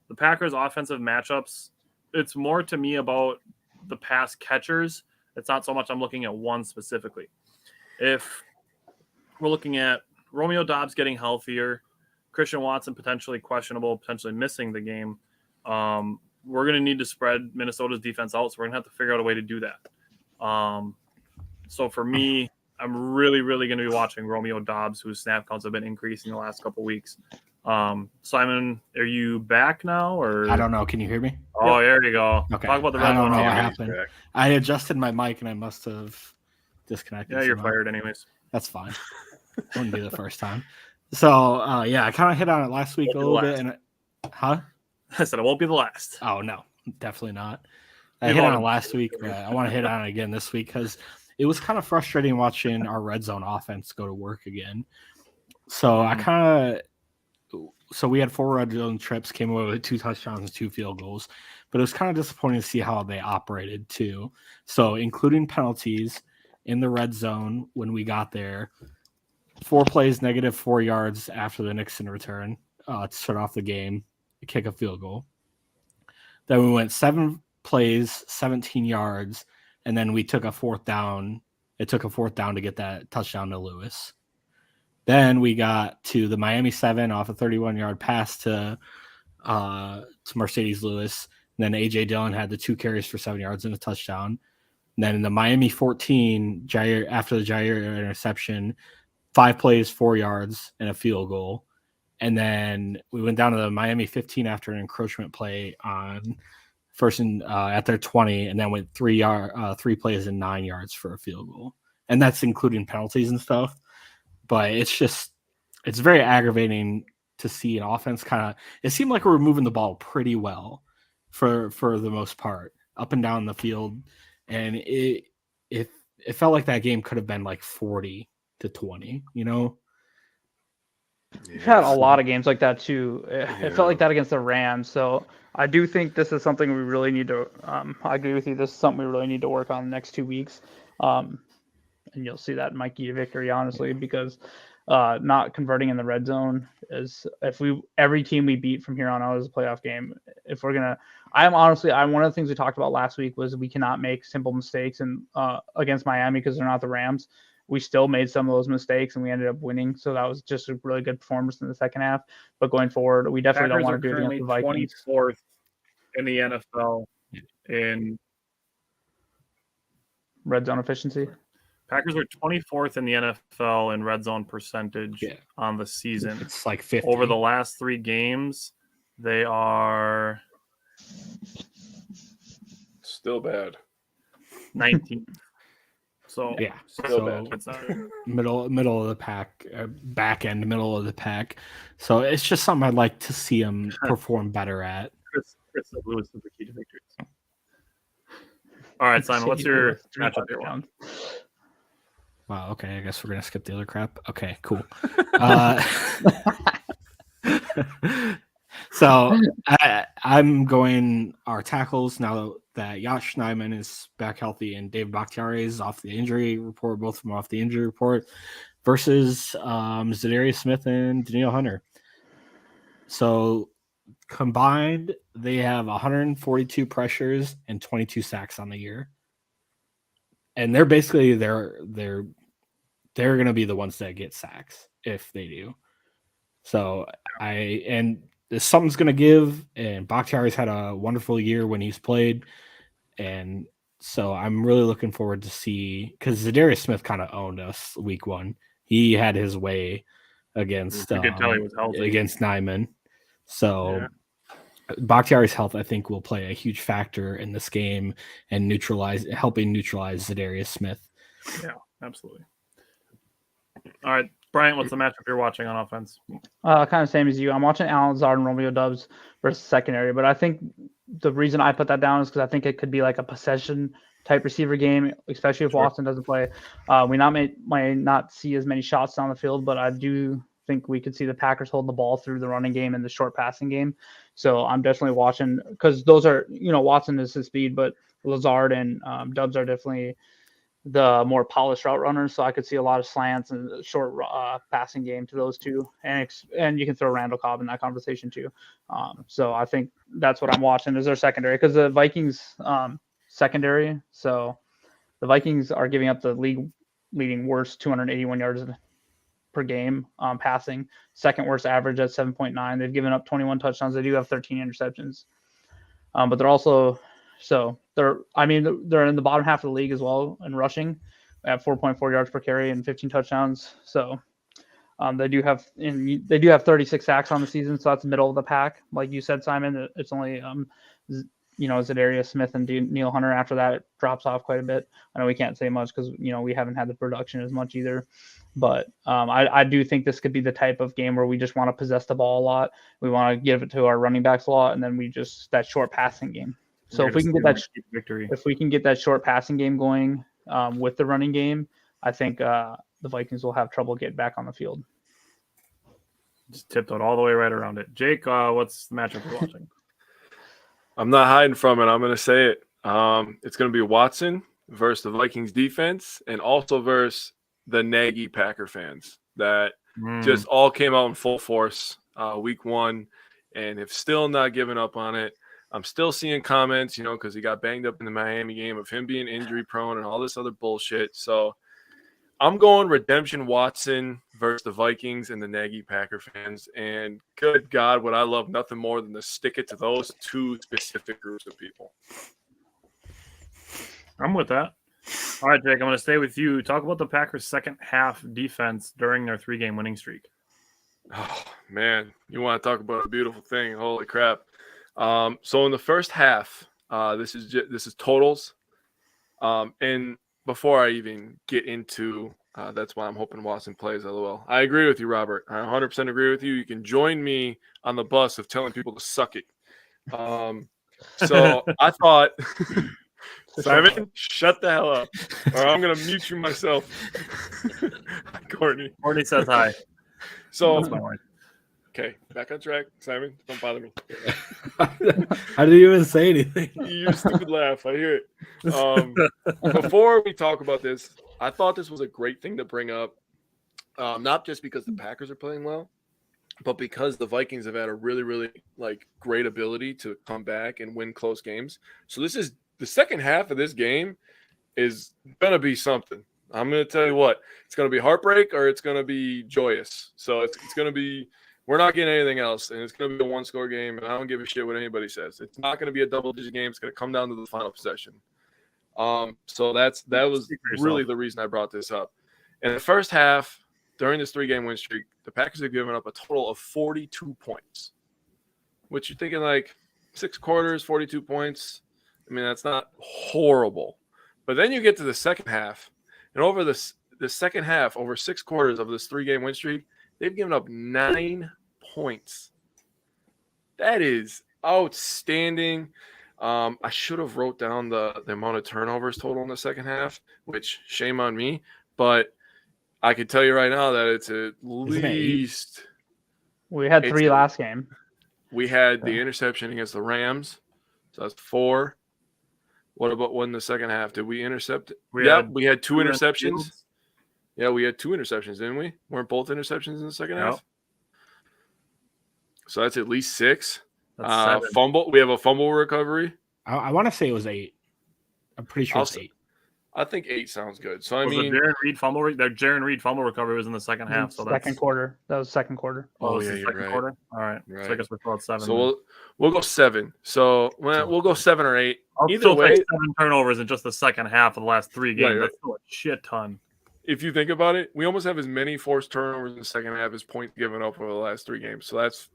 the Packers' offensive matchups, it's more to me about the pass catchers. It's not so much I'm looking at one specifically. If we're looking at Romeo Doubs getting healthier, Christian Watson potentially questionable, potentially missing the game, we're going to need to spread Minnesota's defense out, so we're going to have to figure out a way to do that. So for me, I'm really, really going to be watching Romeo Doubs, whose snap counts have been increasing the last couple of weeks. Simon, are you back now? Or I don't know. Can you hear me? Oh, there you go. Okay. Talk about the I don't know what offense. happened. I adjusted my mic and I must have disconnected. Yeah, you're fired anyways. That's fine. Wouldn't be the first time. So, I kind of hit on it last week a little bit. I said it won't be the last. Oh, no, definitely not. I hit on it last week, but I want to hit on it again this week because it was kind of frustrating watching our red zone offense go to work again. So we had 4 red zone trips, came away with 2 touchdowns and 2 field goals, but it was kind of disappointing to see how they operated too. So including penalties in the red zone when we got there, 4 plays, -4 yards after the Nixon return to start off the game, kick a field goal. Then we went 7 plays, 17 yards, and then we took a 4th down. It took a 4th down to get that touchdown to Lewis. Then we got to the Miami 7 off a 31-yard pass to Mercedes Lewis. And then A.J. Dillon had the 2 carries for 7 yards and a touchdown. And then in the Miami 14, after the Jair interception, 5 plays, 4 yards, and a field goal. And then we went down to the Miami 15 after an encroachment play on first and at their 20, and then went 3 plays and 9 yards for a field goal. And that's including penalties and stuff. But it's very aggravating to see an offense it seemed like we were moving the ball pretty well for the most part, up and down the field. And it felt like that game could have been like 40-20, We've had a lot of games like that too. It felt like that against the Rams. So I do think this is something we really need to. I agree with you. This is something we really need to work on the next 2 weeks. And you'll see that might give victory, honestly, because not converting in the red zone is every team we beat from here on out is a playoff game. If we're gonna, one of the things we talked about last week was we cannot make simple mistakes and against Miami because they're not the Rams. we still made some of those mistakes and we ended up winning. So that was just a really good performance in the second half. But going forward, we definitely don't want to do it against the Vikings. 24th in the NFL in red zone efficiency. Packers are 24th in the NFL in red zone percentage on the season. It's like 50. Over the last 3 games, they are still bad. 19th. So still bad. It's not middle of the pack, back end, middle of the pack. So it's just something I'd like to see them perform better at. Chris Lewis is the key to victory. So. All right, Simon, what's your matchup here? Wow, okay, I guess we're going to skip the other crap. Okay, cool. So I'm going our tackles now that Josh Nijman is back healthy and Dave Bakhtiari is off the injury report, both of them off the injury report, versus Zadarius Smith and Danielle Hunter. So combined, they have 142 pressures and 22 sacks on the year. And they're basically they're going to be the ones that get sacks if they do. So something's going to give, and Bakhtiari's had a wonderful year when he's played. And so I'm really looking forward to see, because Zadarius Smith kind of owned us week 1. He had his way against Nijman. So Bakhtiari's health, I think, will play a huge factor in this game and helping neutralize Zadarius Smith. Yeah, absolutely. All right, Bryant, what's the matchup you're watching on offense? Kind of same as you. I'm watching Alan Lazard and Romeo Doubs versus secondary, but I think the reason I put that down is because I think it could be like a possession type receiver game, especially if Watson doesn't play. We might not see as many shots down the field, but I do think we could see the Packers hold the ball through the running game and the short passing game. So I'm definitely watching, because those are, Watson is his speed, but Lazard and Doubs are definitely the more polished route runners. So I could see a lot of slants and short passing game to those two. And you can throw Randall Cobb in that conversation too. So I think that's what I'm watching is their secondary, because the Vikings secondary. So the Vikings are giving up the league leading worst 281 yards per game passing, second worst average at 7.9. They've given up 21 touchdowns. They do have 13 interceptions. But they're also, they're in the bottom half of the league as well in rushing at 4.4 yards per carry and 15 touchdowns. So they do have 36 sacks on the season. So that's middle of the pack. Like you said, Simon, it's only, Zadarius Smith and Neil Hunter. After that, it drops off quite a bit. I know we can't say much because, we haven't had the production as much either. But I do think this could be the type of game where we just want to possess the ball a lot. We want to give it to our running backs a lot, and then that short passing game. So if we can get that short passing game going with the running game, I think the Vikings will have trouble getting back on the field. Just tiptoed all the way right around it. Jake, what's the matchup you're watching? I'm not hiding from it. I'm going to say it. It's going to be Watson versus the Vikings defense, and also versus the Nagy Packer fans that just all came out in full force week 1 and have still not given up on it. I'm still seeing comments, because he got banged up in the Miami game of him being injury prone and all this other bullshit. So I'm going redemption Watson versus the Vikings and the Nagy Packer fans. And good God, would I love nothing more than to stick it to those two specific groups of people. I'm with that. All right, Jake, I'm going to stay with you. Talk about the Packers' second half defense during their 3-game winning streak. Oh, man, you want to talk about a beautiful thing. Holy crap. So in the first half, this is totals. And before I even get into that's why I'm hoping Watson plays, LOL. I agree with you, Robert. I 100% agree with you. You can join me on the bus of telling people to suck it. So I thought, Simon, shut the hell up, or I'm going to mute you myself. Courtney says hi. So, okay, back on track. Simon, don't bother me. How did you even say anything? Your stupid laugh. I hear it. Before we talk about this, I thought this was a great thing to bring up, not just because the Packers are playing well, but because the Vikings have had a really, really great ability to come back and win close games. So this is the second half of this game is going to be something. I'm going to tell you what, it's going to be heartbreak or it's going to be joyous. So it's going to be, we're not getting anything else, and it's going to be a one-score game, and I don't give a shit what anybody says. It's not going to be a double-digit game. It's going to come down to the final possession. So that was really the reason I brought this up. In the first half, during this 3-game win streak, the Packers have given up a total of 42 points, which you're thinking like 6 quarters, 42 points. I mean, that's not horrible. But then you get to the second half, and over the second half, over 6 quarters of this 3-game win streak, they've given up 9 points. That is outstanding. I should have wrote down the amount of turnovers total in the second half, which shame on me. But I can tell you right now that it's at least. We had 3 last game. We had the interception against the Rams, so that's 4. What about one in the second half? Did we intercept? We had 2 interceptions. Yeah, we had 2 interceptions, didn't we? Weren't both interceptions in the second half? So that's at least 6. Fumble. We have a fumble recovery. I want to say it was 8. I'm pretty sure it's 8. I think 8 sounds good. So the Jaron Reed fumble recovery was in the second half. So second quarter. That was second quarter. Oh yeah, you're right. Quarter? All right. So I guess we're at 7. So we'll go 7. So we'll go 7 or 8. Either way, 7 turnovers in just the second half of the last 3 games. Right. That's still a shit ton. If you think about it, we almost have as many forced turnovers in the second half as points given up over the last 3 games. So that's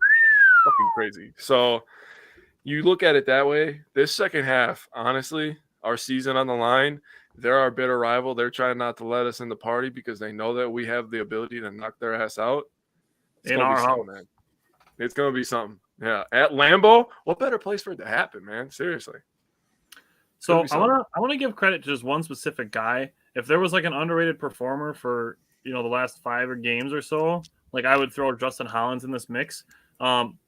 fucking crazy. So you look at it that way. This second half, honestly, our season on the line. They're our bitter rival. They're trying not to let us in the party because they know that we have the ability to knock their ass out. In our house, man. It's going to be something. Yeah. At Lambeau, what better place for it to happen, man? Seriously. So I want to give credit to just one specific guy. If there was like an underrated performer for, the last 5 games or so, like I would throw Justin Hollins in this mix. And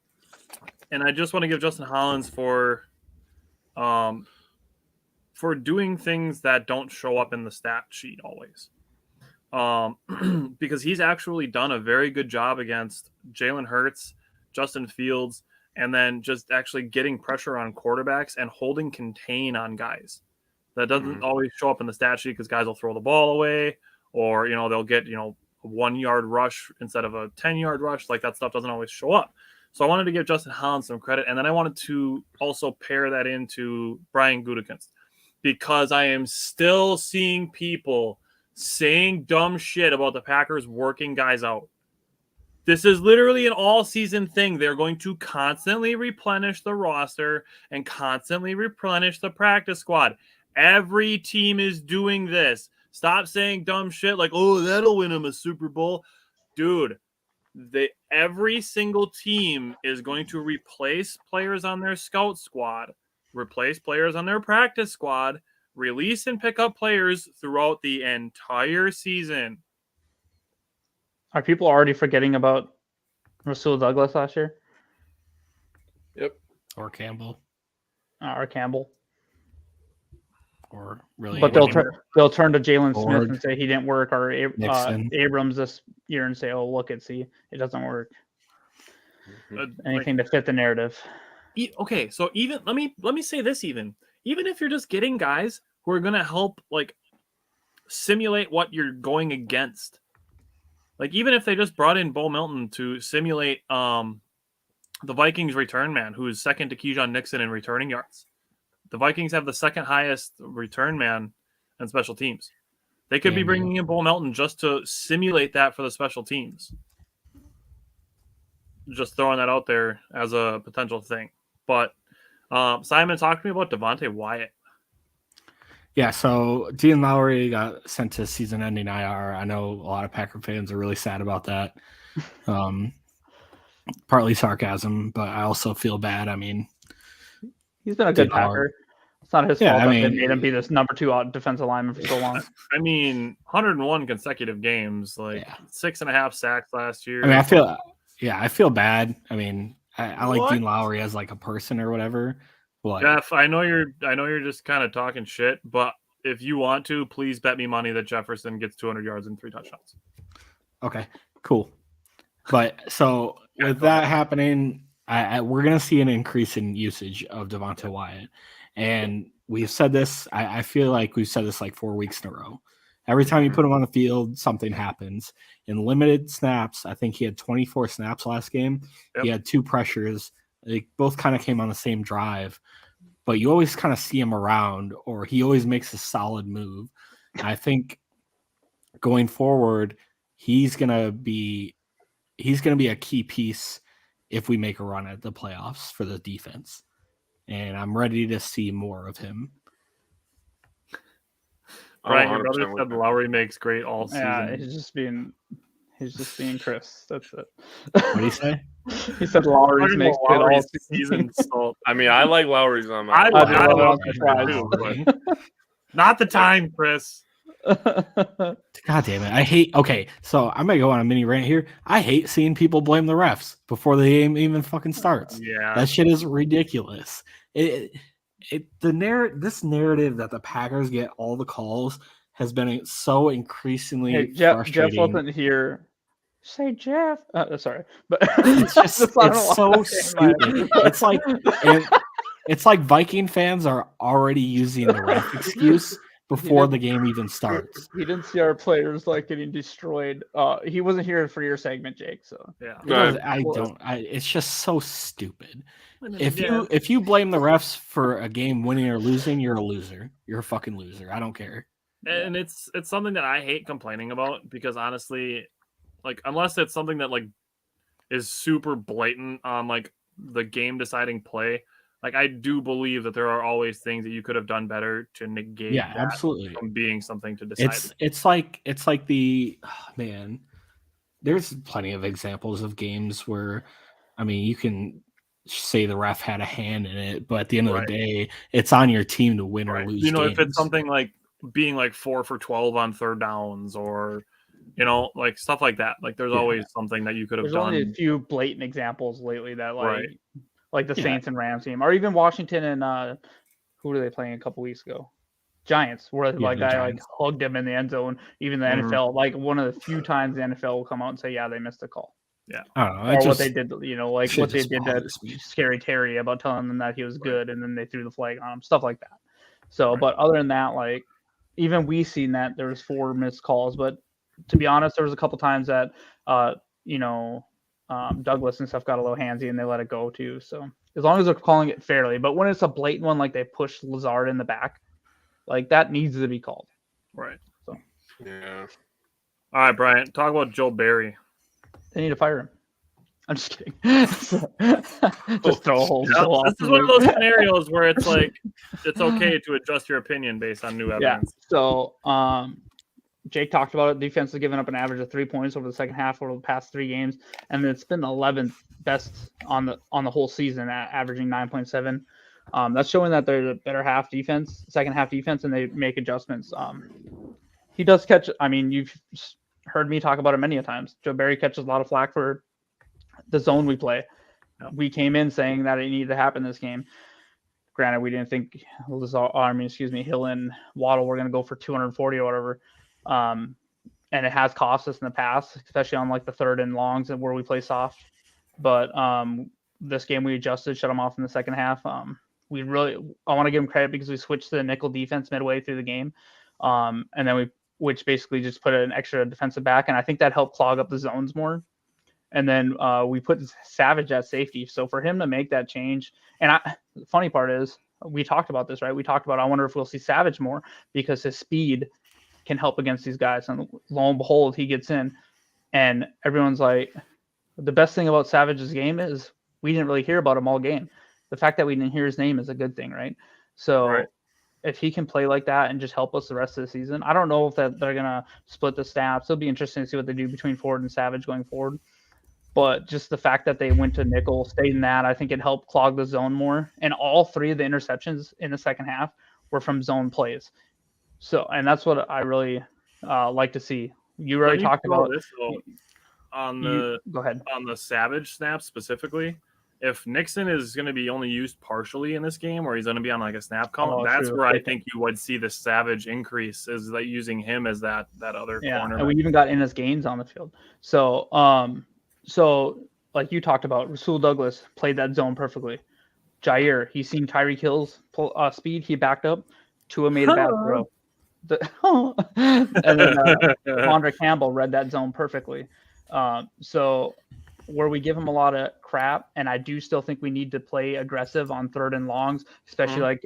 I just want to give Justin Hollins for doing things that don't show up in the stat sheet always. Because he's actually done a very good job against Jalen Hurts, Justin Fields, and then just actually getting pressure on quarterbacks and holding contain on guys. That doesn't always show up in the stat sheet because guys will throw the ball away or, they'll get, a 1-yard rush instead of a 10-yard rush. Like that stuff doesn't always show up. So I wanted to give Justin Hollins some credit. And then I wanted to also pair that into Brian Gutekunst. Because I am still seeing people saying dumb shit about the Packers working guys out. This is literally an all-season thing. They're going to constantly replenish the roster and constantly replenish the practice squad. Every team is doing this. Stop saying dumb shit like, oh, that'll win them a Super Bowl. Dude, every single team is going to replace players on their scout squad, replace players on their practice squad, release and pick up players throughout the entire season. Are people already forgetting about Rasul Douglas last year? Yep. Or Campbell. Or really, but they'll turn to Jalen Smith and say he didn't work, or Abrams this year and say, "Oh, look, it doesn't work." Anything to fit the narrative. Okay, so even let me say this: even if you're just getting guys who are going to help like simulate what you're going against, like even if they just brought in Bo Melton to simulate the Vikings return man, who is second to Keyshawn Nixon in returning yards. The Vikings have the second highest return man in special teams. They could be bringing in Bo Melton just to simulate that for the special teams. Just throwing that out there as a potential thing. But Simon, talk to me about Devontae Wyatt. Yeah, so Dean Lowry got sent to season-ending IR. I know a lot of Packer fans are really sad about that. Partly sarcasm, but I also feel bad. I mean, he's been a good Packer. It's not his fault that they made him be this number 2 defensive lineman for so long. I mean, 101 consecutive games, 6.5 sacks last year. I mean, I feel bad. I mean, I like Dean Lowry as like a person or whatever. But Jeff, I know you're just kind of talking shit, but if you want to, please bet me money that Jefferson gets 200 yards and 3 touchdowns. Okay, cool. But so with that happening, we're going to see an increase in usage of Devontae Wyatt. And we've said this, I feel like we've said this like 4 weeks in a row. Every time you put him on the field, something happens. In limited snaps, I think he had 24 snaps last game. Yep. He had 2 pressures. They both kind of came on the same drive. But you always kind of see him around, or he always makes a solid move. I think going forward, he's gonna be a key piece if we make a run at the playoffs for the defense. And I'm ready to see more of him. Right, your brother said Lowry makes great all season. Yeah, he's just being Chris. That's it. What did he say? He said Lowry makes great all season. So I mean, I like Lowry's on my. I love too, not the time, Chris. God damn it! I hate. Okay, so I'm gonna go on a mini rant here. I hate seeing people blame the refs before the game even fucking starts. Yeah, that shit is ridiculous. This narrative that the Packers get all the calls has been so increasingly frustrating. Jeff wasn't here. Say Jeff. Sorry, but it's just it's so stupid. It's like Viking fans are already using the ref excuse before the game even starts. He didn't see our players getting destroyed. He wasn't here for your segment, Jake. So yeah, it's just so stupid. If you blame the refs for a game winning or losing, you're a loser. You're a fucking loser. I don't care. And it's something that I hate complaining about because honestly, unless it's something that is super blatant on the game deciding play, I do believe that there are always things that you could have done better to negate that absolutely from being something to decide. It's like man, there's plenty of examples of games where you can say the ref had a hand in it, but at the end of the day, it's on your team to win or lose. Games. If it's something like being 4 for 12 on third downs or stuff like that. There's always something that you could have done. There's only a few blatant examples lately that like the Saints and Rams game, or even Washington and who were they playing a couple weeks ago? Giants, where guy hugged him in the end zone. Even the NFL, one of the few times the NFL will come out and say, yeah, they missed the call. Yeah, I don't know. Or what they did, what they did to Scary Terry about telling them that he was good, and then they threw the flag on him, stuff like that. So, but other than that, even we seen that there was 4 missed calls, but to be honest, there was a couple times that Douglas and stuff got a little handsy and they let it go too. So as long as they're calling it fairly, but when it's a blatant one, they push Lazard in the back, that needs to be called. Right. So yeah. All right, Brian, talk about Joe Barry. They need to fire him. I'm just kidding. Just throw a whole. This is one of those scenarios where it's it's okay to adjust your opinion based on new evidence. Yeah. So Jake talked about it. Defense has given up an average of 3 points over the second half over the past 3 games, and it's been the 11th best on the whole season, averaging 9.7. That's showing that they're the better second half defense, and they make adjustments. He does catch. You've heard me talk about it many a times. Joe Barry catches a lot of flack for the zone we play. We came in saying that it needed to happen this game. Granted, we didn't think Hill and Waddle were going to go for 240 or whatever. And it has cost us in the past, especially on the third and longs and where we play soft. But this game we adjusted, shut them off in the second half. I want to give them credit because we switched to the nickel defense midway through the game. And then which basically just put an extra defensive back. And I think that helped clog up the zones more. And then we put Savage at safety. So for him to make that change, and the funny part is we talked about this, right? We talked about, I wonder if we'll see Savage more because his speed can help against these guys. And lo and behold, he gets in and everyone's like, the best thing about Savage's game is we didn't really hear about him all game. The fact that we didn't hear his name is a good thing, right? So if he can play like that and just help us the rest of the season, I don't know if they're going to split the snaps. It'll be interesting to see what they do between Ford and Savage going forward. But just the fact that they went to nickel, stayed in that, I think it helped clog the zone more. And all 3 of the interceptions in the second half were from zone plays. So, and that's what I really like to see. You already talked about this on the Savage snap specifically. If Nixon is going to be only used partially in this game, or he's going to be on a snap count, that's where I think you would see the Savage increase is using him as that other corner. And we even got Enes Gaines on the field. So, like you talked about, Rasul Douglas played that zone perfectly. Jair, he's seen Tyreek Hill's speed. He backed up. Tua made a bad throw. And then Andre Campbell read that zone perfectly. So where we give him a lot of crap, and I do still think we need to play aggressive on 3rd and longs, especially like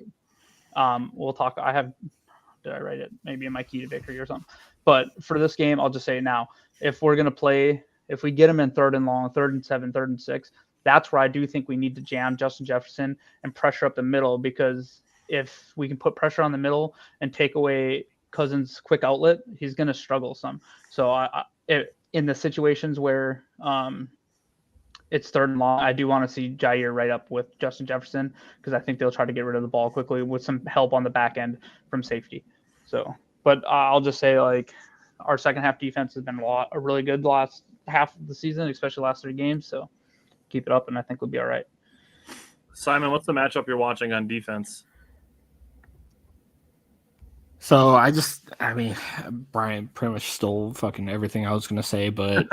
we'll talk. Did I write it? Maybe in my key to victory or something. But for this game, I'll just say it now. If we're gonna play, if we get him in 3rd and long, 3rd and 7, 3rd and 6, that's where I do think we need to jam Justin Jefferson and pressure up the middle, because if we can put pressure on the middle and take away Cousins' quick outlet, he's going to struggle some. So in the situations where it's 3rd and long, I do want to see Jair right up with Justin Jefferson, because I think they'll try to get rid of the ball quickly with some help on the back end from safety. So, but I'll just say, like, our second half defense has been a really good last half of the season, especially last 3 games. So keep it up, and I think we'll be all right. Simon, what's the matchup you're watching on defense? So I mean, Brian pretty much stole fucking everything I was gonna say, but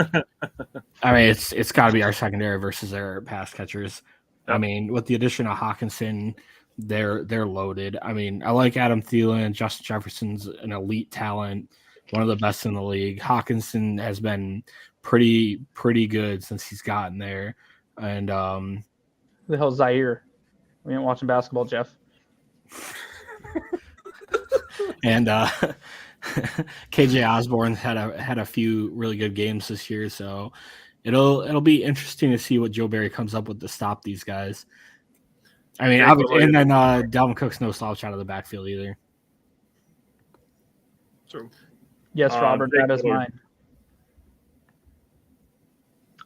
I mean, it's got to be our secondary versus their pass catchers. Yep. I mean, with the addition of Hawkinson, they're loaded. I mean, I like Adam Thielen. Justin Jefferson's an elite talent, one of the best in the league. Hawkinson has been pretty good since he's gotten there. And who the hell's Zaire? We ain't watching basketball, Jeff. And KJ Osborne had a few really good games this year, so it'll be interesting to see what Joe Barry comes up with to stop these guys. I mean, and then Dalvin Cook's no slouch out of the backfield either. True. Yes, Robert, that is mine.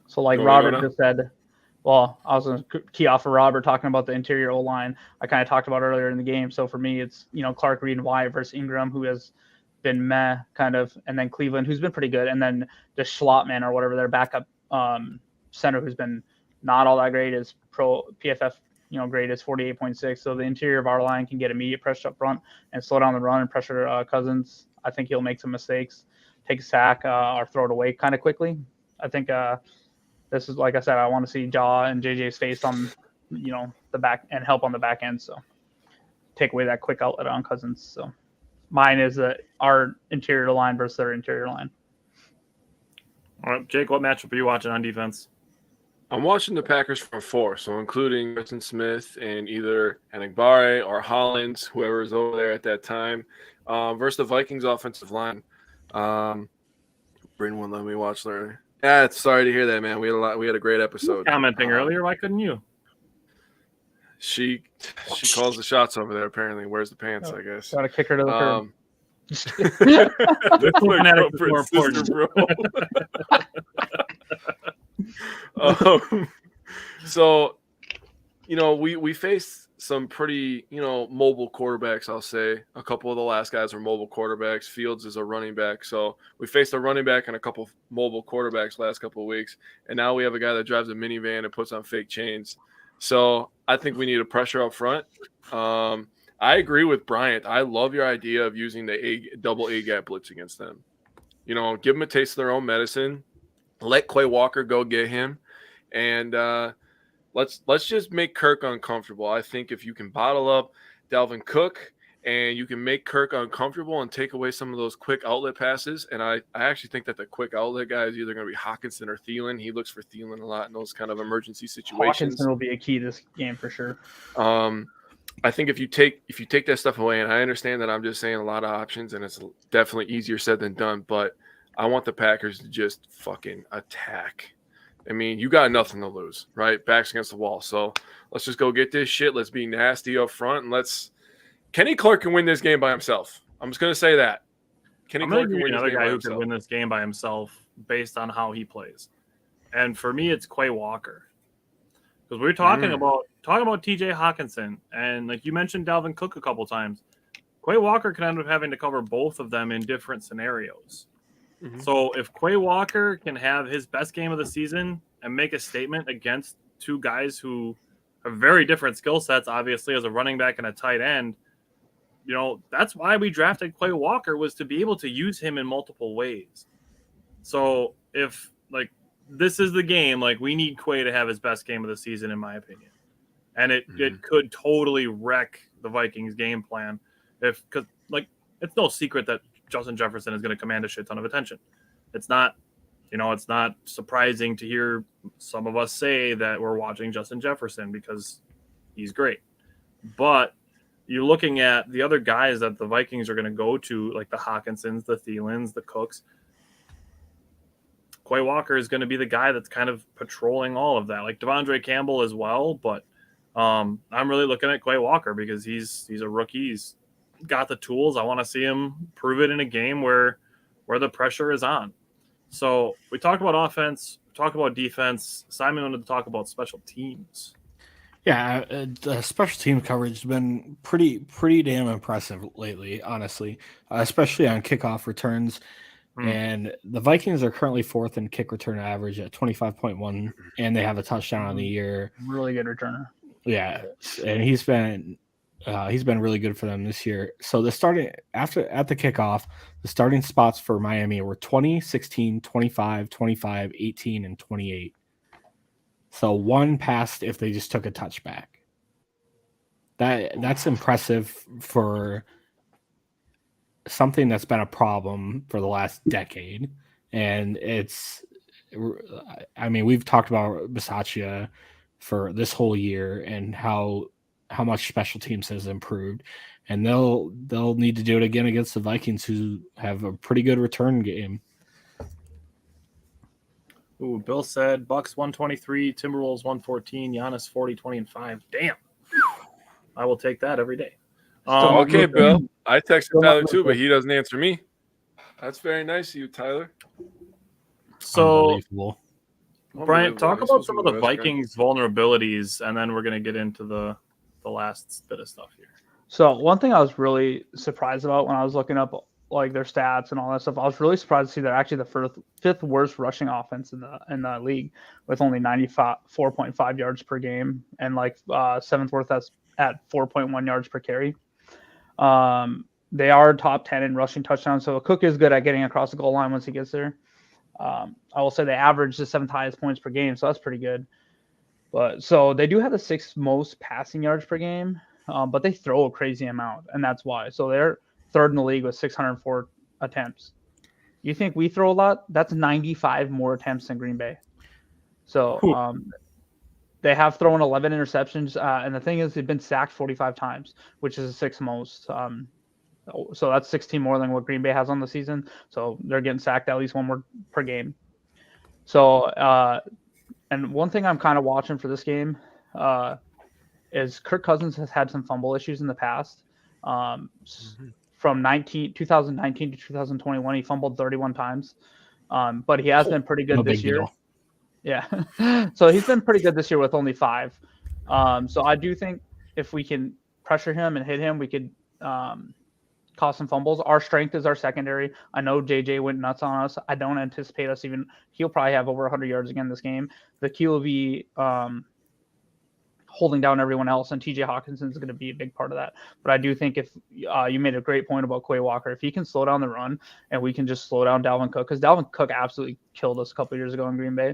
So, like Robert just said, well, I was going to key off of Robert talking about the interior O-line. I kind of talked about earlier in the game. So for me, it's, Clark, Reed, and Wyatt versus Ingram, who has been meh kind of, and then Cleveland, who's been pretty good, and then the Schlotman or whatever, their backup center, who's been not all that great, is pro PFF, grade is 48.6. So the interior of our line can get immediate pressure up front and slow down the run and pressure Cousins. I think he'll make some mistakes, take a sack, or throw it away kind of quickly. I think this is, like I said, I want to see Jaw and JJ's face on, the back and help on the back end. So take away that quick outlet on Cousins. So mine is our interior line versus their interior line. All right, Jake, what matchup are you watching on defense? I'm watching the Packers from 4, so including Preston Smith and either Enigbare or Hollins, whoever is over there at that time, versus the Vikings offensive line. Bryn wouldn't let me watch there. Yeah, sorry to hear that, man. We had a great episode. Commenting earlier, why couldn't you? She calls the shots over there. Apparently, wears the pants. I guess. Got to kick her to the curb. So, we faced some pretty, mobile quarterbacks, I'll say. A couple of the last guys are mobile quarterbacks. Fields is a running back. So we faced a running back and a couple of mobile quarterbacks last couple of weeks. And now we have a guy that drives a minivan and puts on fake chains. So I think we need a pressure up front. I agree with Bryant. I love your idea of using the double A gap blitz against them. Give them a taste of their own medicine. Let Quay Walker go get him. And let's just make Kirk uncomfortable. I think if you can bottle up Dalvin Cook and you can make Kirk uncomfortable and take away some of those quick outlet passes, and I actually think that the quick outlet guy is either going to be Hawkinson or Thielen. He looks for Thielen a lot in those kind of emergency situations. Hawkinson will be a key this game for sure. I think if you take that stuff away, and I understand that I'm just saying a lot of options, and it's definitely easier said than done, but I want the Packers to just fucking attack. I mean, you got nothing to lose, right? Backs against the wall. So let's just go get this shit. Let's be nasty up front, and Kenny Clark can win this game by himself. I'm just going to say that. Kenny Clark can win this game by himself. Another guy who can win this game by himself based on how he plays. And for me, it's Quay Walker. Because we were talking about TJ Hawkinson, and like you mentioned Dalvin Cook a couple times. Quay Walker can end up having to cover both of them in different scenarios. Mm-hmm. So if Quay Walker can have his best game of the season and make a statement against two guys who have very different skill sets, obviously, as a running back and a tight end, that's why we drafted Quay Walker, was to be able to use him in multiple ways. So if, this is the game, we need Quay to have his best game of the season, in my opinion. And it could totally wreck the Vikings game plan. Because it's no secret that Justin Jefferson is going to command a shit ton of attention. It's not, it's not surprising to hear some of us say that we're watching Justin Jefferson because he's great. But you're looking at the other guys that the Vikings are going to go to, like the Hawkinsons, the Thielens, the Cooks. Quay Walker is going to be the guy that's kind of patrolling all of that, like Devondre Campbell as well. But I'm really looking at Quay Walker because he's a rookie. He's got the tools. I want to see him prove it in a game where the pressure is on. So we talked about offense, talk about defense. Simon wanted to talk about special teams. Yeah, the special team coverage has been pretty damn impressive lately, honestly, especially on kickoff returns. And the Vikings are currently 4th in kick return average at 25.1, and they have a touchdown on the year. Really good returner. Yeah, and he's been really good for them this year. So at the kickoff, the starting spots for Miami were 20, 16, 25, 25, 18, and 28. So one passed if they just took a touchback. That's impressive for something that's been a problem for the last decade. And we've talked about Bisaccia for this whole year and how much special teams has improved. And they'll need to do it again against the Vikings, who have a pretty good return game. Ooh, Bill said Bucks 123, Timberwolves 114, Giannis 40, 20, and 5. Damn. I will take that every day. Okay, Bill. I texted Tyler too, but he doesn't answer me. That's very nice of you, Tyler. So, Brian, talk about some of the Vikings' vulnerabilities, and then we're going to get into the last bit of stuff here. So one thing I was really surprised about when I was looking up like their stats and all that stuff, I was really surprised to see they're actually the fifth worst rushing offense in the league, with only 4.5 yards per game, and like 7th worst at 4.1 yards per carry. They are top 10 in rushing touchdowns, so Cook is good at getting across the goal line once he gets there. I will say they average the 7th highest points per game, so that's pretty good. But so they do have the 6th most passing yards per game, but they throw a crazy amount, and that's why. So they're 3rd in the league with 604 attempts. You think we throw a lot? That's 95 more attempts than Green Bay. So they have thrown 11 interceptions, and the thing is, they've been sacked 45 times, which is the 6th most. So that's 16 more than what Green Bay has on the season. So they're getting sacked at least one more per game. So, and one thing I'm kind of watching for this game is Kirk Cousins has had some fumble issues in the past. From 2019 to 2021, he fumbled 31 times. But he has been pretty good this year. Deal. Yeah. So he's been pretty good this year with only 5. So I do think if we can pressure him and hit him, we could cause some fumbles. Our strength is our secondary. I know JJ went nuts on us. I don't anticipate us even. He'll probably have over 100 yards again this game. The key will be holding down everyone else, and TJ Hawkinson is going to be a big part of that. But I do think if you made a great point about Quay Walker, if he can slow down the run and we can just slow down Dalvin Cook, because Dalvin Cook absolutely killed us a couple of years ago in Green Bay.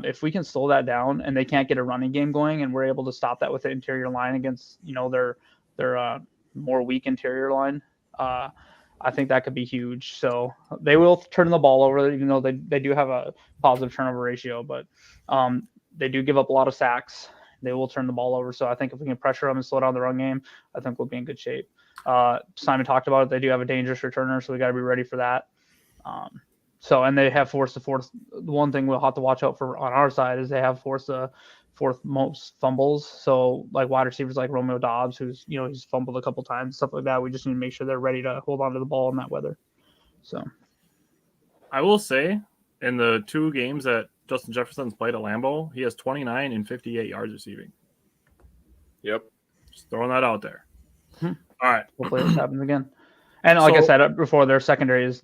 If we can slow that down and they can't get a running game going, and we're able to stop that with the interior line against their more weak interior line, I think that could be huge. So they will turn the ball over, even though they do have a positive turnover ratio, but they do give up a lot of sacks. They will turn the ball over. So I think if we can pressure them and slow down the run game, I think we'll be in good shape. Simon talked about it. They do have a dangerous returner, so we got to be ready for that. And they have forced the fourth. The one thing we'll have to watch out for on our side is they have forced the 4th most fumbles. So like wide receivers like Romeo Doubs, who's he's fumbled a couple times, stuff like that. We just need to make sure they're ready to hold on to the ball in that weather. So I will say, in the 2 games that Justin Jefferson's played at Lambeau, he has 29 and 58 yards receiving. Yep. Just throwing that out there. All right. Hopefully this happens again. And like I said before, their secondary is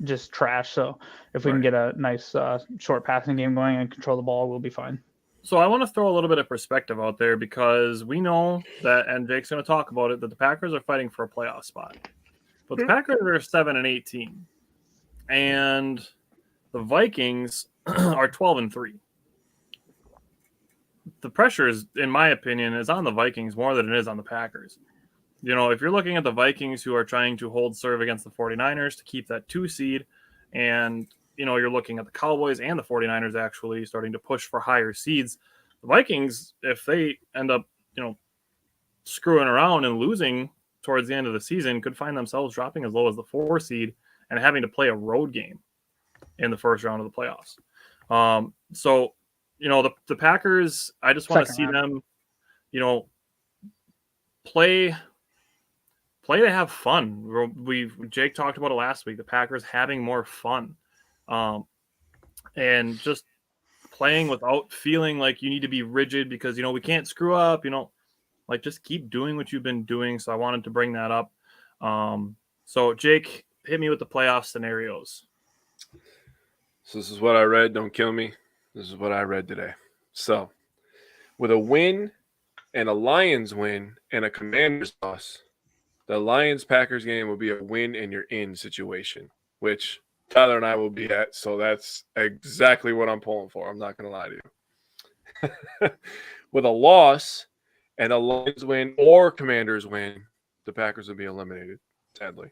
just trash. So if we can get a nice short passing game going and control the ball, we'll be fine. So I want to throw a little bit of perspective out there, because we know that, and Jake's going to talk about it, that the Packers are fighting for a playoff spot. But the Packers are 7-18. And the Vikings are 12-3. The pressure is, in my opinion, is on the Vikings more than it is on the Packers. if you're looking at the Vikings who are trying to hold serve against the 49ers to keep that 2 seed, and, you're looking at the Cowboys and the 49ers actually starting to push for higher seeds, the Vikings, if they end up, screwing around and losing towards the end of the season, could find themselves dropping as low as the 4 seed and having to play a road game in the first round of the playoffs. So, the Packers, I just want to see them, play to have fun. Jake talked about it last week. The Packers having more fun, and just playing without feeling like you need to be rigid because we can't screw up. Like just keep doing what you've been doing. So I wanted to bring that up. So Jake, hit me with the playoff scenarios. So this is what I read. Don't kill me. This is what I read today. So with a win and a Lions win and a Commanders loss, the Lions-Packers game will be a win and you're in situation, which Tyler and I will be at. So that's exactly what I'm pulling for. I'm not going to lie to you. With a loss and a Lions win or Commanders win, the Packers will be eliminated, sadly.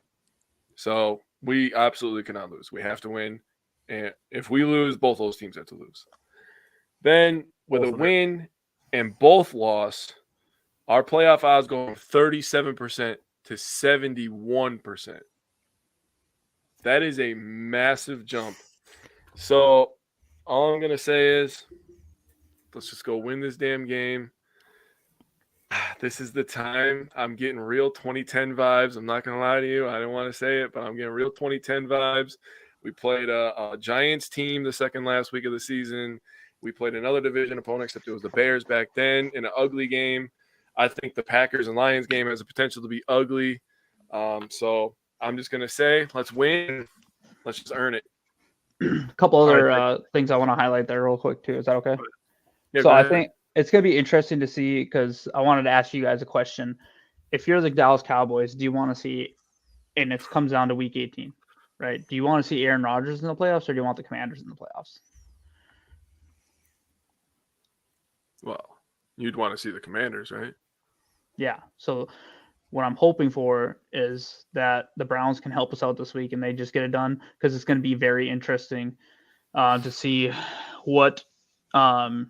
So we absolutely cannot lose. We have to win. And if we lose, both those teams have to lose. Then with a win and both loss, our playoff odds go from 37% to 71%. That is a massive jump. So all I'm going to say is let's just go win this damn game. This is the time. I'm getting real 2010 vibes. I'm not going to lie to you. I didn't want to say it, but I'm getting real 2010 vibes. We played a Giants team the second last week of the season. We played another division opponent, except it was the Bears back then, in an ugly game. I think the Packers and Lions game has the potential to be ugly. So I'm just going to say, let's win. Let's just earn it. A couple other things I want to highlight there real quick, too. Is that okay? Yeah, so I think it's going to be interesting to see because I wanted to ask you guys a question. If you're the Dallas Cowboys, do you want to see, and it comes down to week 18, right? Do you want to see Aaron Rodgers in the playoffs or do you want the Commanders in the playoffs? Well, you'd want to see the Commanders, right? Yeah. So what I'm hoping for is that the Browns can help us out this week and they just get it done because it's going to be very interesting to see what the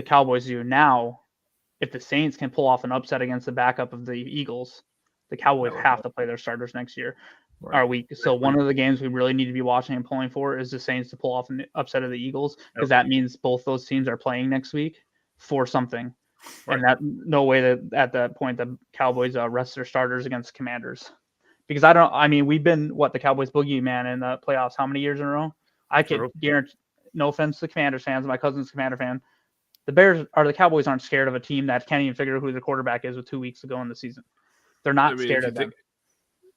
Cowboys do now. If the Saints can pull off an upset against the backup of the Eagles, the Cowboys have to play their starters next year. Our week. So one of the games we really need to be watching and pulling for is the Saints to pull off an upset of the Eagles because that means both those teams are playing next week for something. Right. And that no way that at that point the Cowboys rest their starters against Commanders because we've been the Cowboys boogeyman in the playoffs how many years in a row? I could guarantee, no offense to Commanders fans, my cousin's a Commander fan. The Cowboys aren't scared of a team that can't even figure out who the quarterback is with 2 weeks to go in the season. They're not scared of them.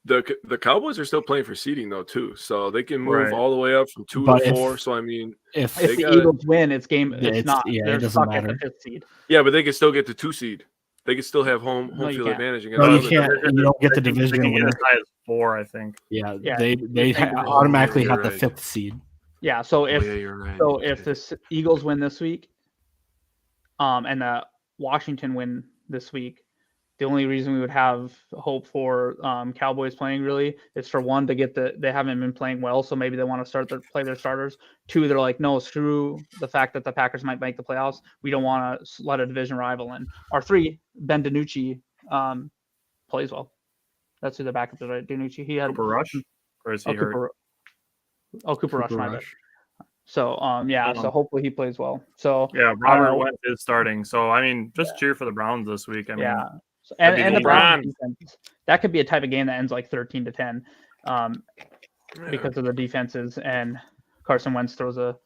The Cowboys are still playing for seeding though too, so they can move all the way up from 2 to 4. So if the Eagles win, it's game. It's not. They're stuck at the 5th seed. Yeah, but they can still get the 2 seed. They can still have home field advantage against. No, you can't. You don't get the division winner. As high as 4, I think. Yeah. They automatically have the 5th seed. Yeah. So if if the Eagles win this week, and the Washington win this week. The only reason we would have hope for Cowboys playing really is for one to get they haven't been playing well, so maybe they want to play their starters. 2, they're like, no, screw the fact that the Packers might make the playoffs. We don't want to let a division rival in. Or 3, Ben DiNucci plays well. That's who the backup is, right? DiNucci. He had Cooper Rush, or is he hurt? Cooper Rush, my bad. So so hopefully he plays well. So Robert Wentz is starting. So just cheer for the Browns this week. And the Browns defense, that could be a type of game that ends like 13-10 because of the defenses. And Carson Wentz throws a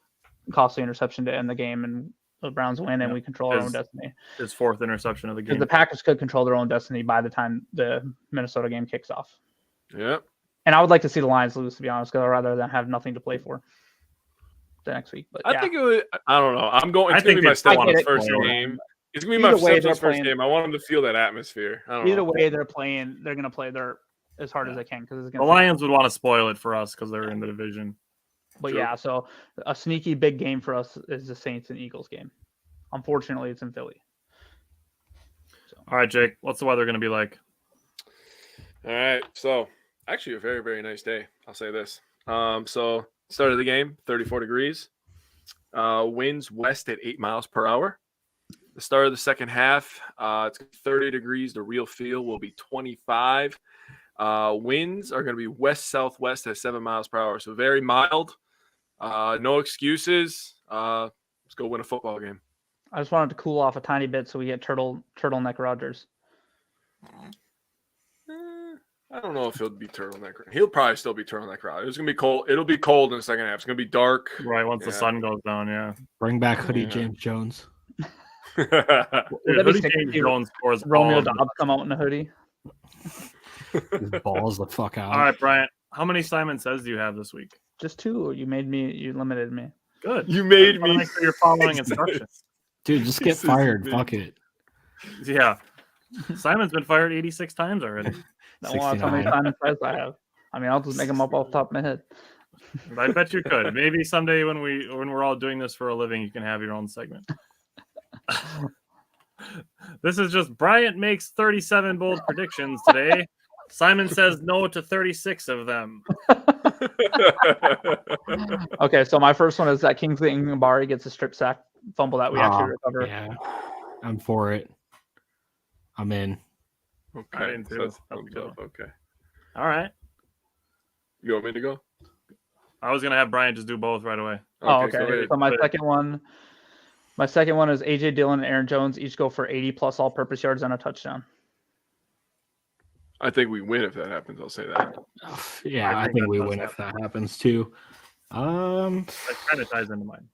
costly interception to end the game, and the Browns win, and we control our own destiny. His 4th interception of the game. Because the Packers could control their own destiny by the time the Minnesota game kicks off. Yeah. And I would like to see the Lions lose, to be honest, rather than have nothing to play for the next week. But I think it would. I don't know. It's going to be my step on his first game. It's going to be my Simpsons first game. I want them to feel that atmosphere. Either way they're playing, they're going to play as hard as they can. Because the Lions would want to spoil it for us because they're in the division. But so a sneaky big game for us is the Saints and Eagles game. Unfortunately, it's in Philly. All right, Jake, what's the weather going to be like? All right. So actually a very, very nice day. I'll say this. So start of the game, 34 degrees. Winds west at 8 miles per hour. The start of the second half, it's 30 degrees. The real feel will be 25. Winds are going to be west-southwest at 7 miles per hour. So very mild. No excuses. Let's go win a football game. I just wanted to cool off a tiny bit so we get turtleneck Rogers. I don't know if he'll be turtleneck. He'll probably still be turtleneck Rogers. It's going to be cold. It'll be cold in the second half. It's going to be dark. Right, once the sun goes down, yeah. Bring back hoodie James Jones. Dude, hoodie James Jones scores Romeo Dobbs come out in a hoodie. His balls the fuck out. All right, Bryant. How many Simon Says do you have this week? Just 2. You limited me. Good. You made me. Make sure you're following instructions. Dude, just get fired. Fuck it. Yeah. Simon's been fired 86 times already. I want to tell me how many Simon Says I have. I mean, I'll just make them up off the top of my head. I bet you could. Maybe someday when we're all doing this for a living, you can have your own segment. This is just Bryant makes 37 bold predictions today. Simon says no to 36 of them. Okay, so my first one is that Kingsley Enagbare gets a strip sack fumble that we actually recover. Yeah, I'm for it. I'm in. Okay. Okay. All right. You want me to go? I was gonna have Bryant just do both right away. Okay. So my second one is AJ Dillon and Aaron Jones each go for 80 plus all-purpose yards and a touchdown. I think we win if that happens. I'll say that. Yeah, I think we win if that happens too. That kind of ties into mine.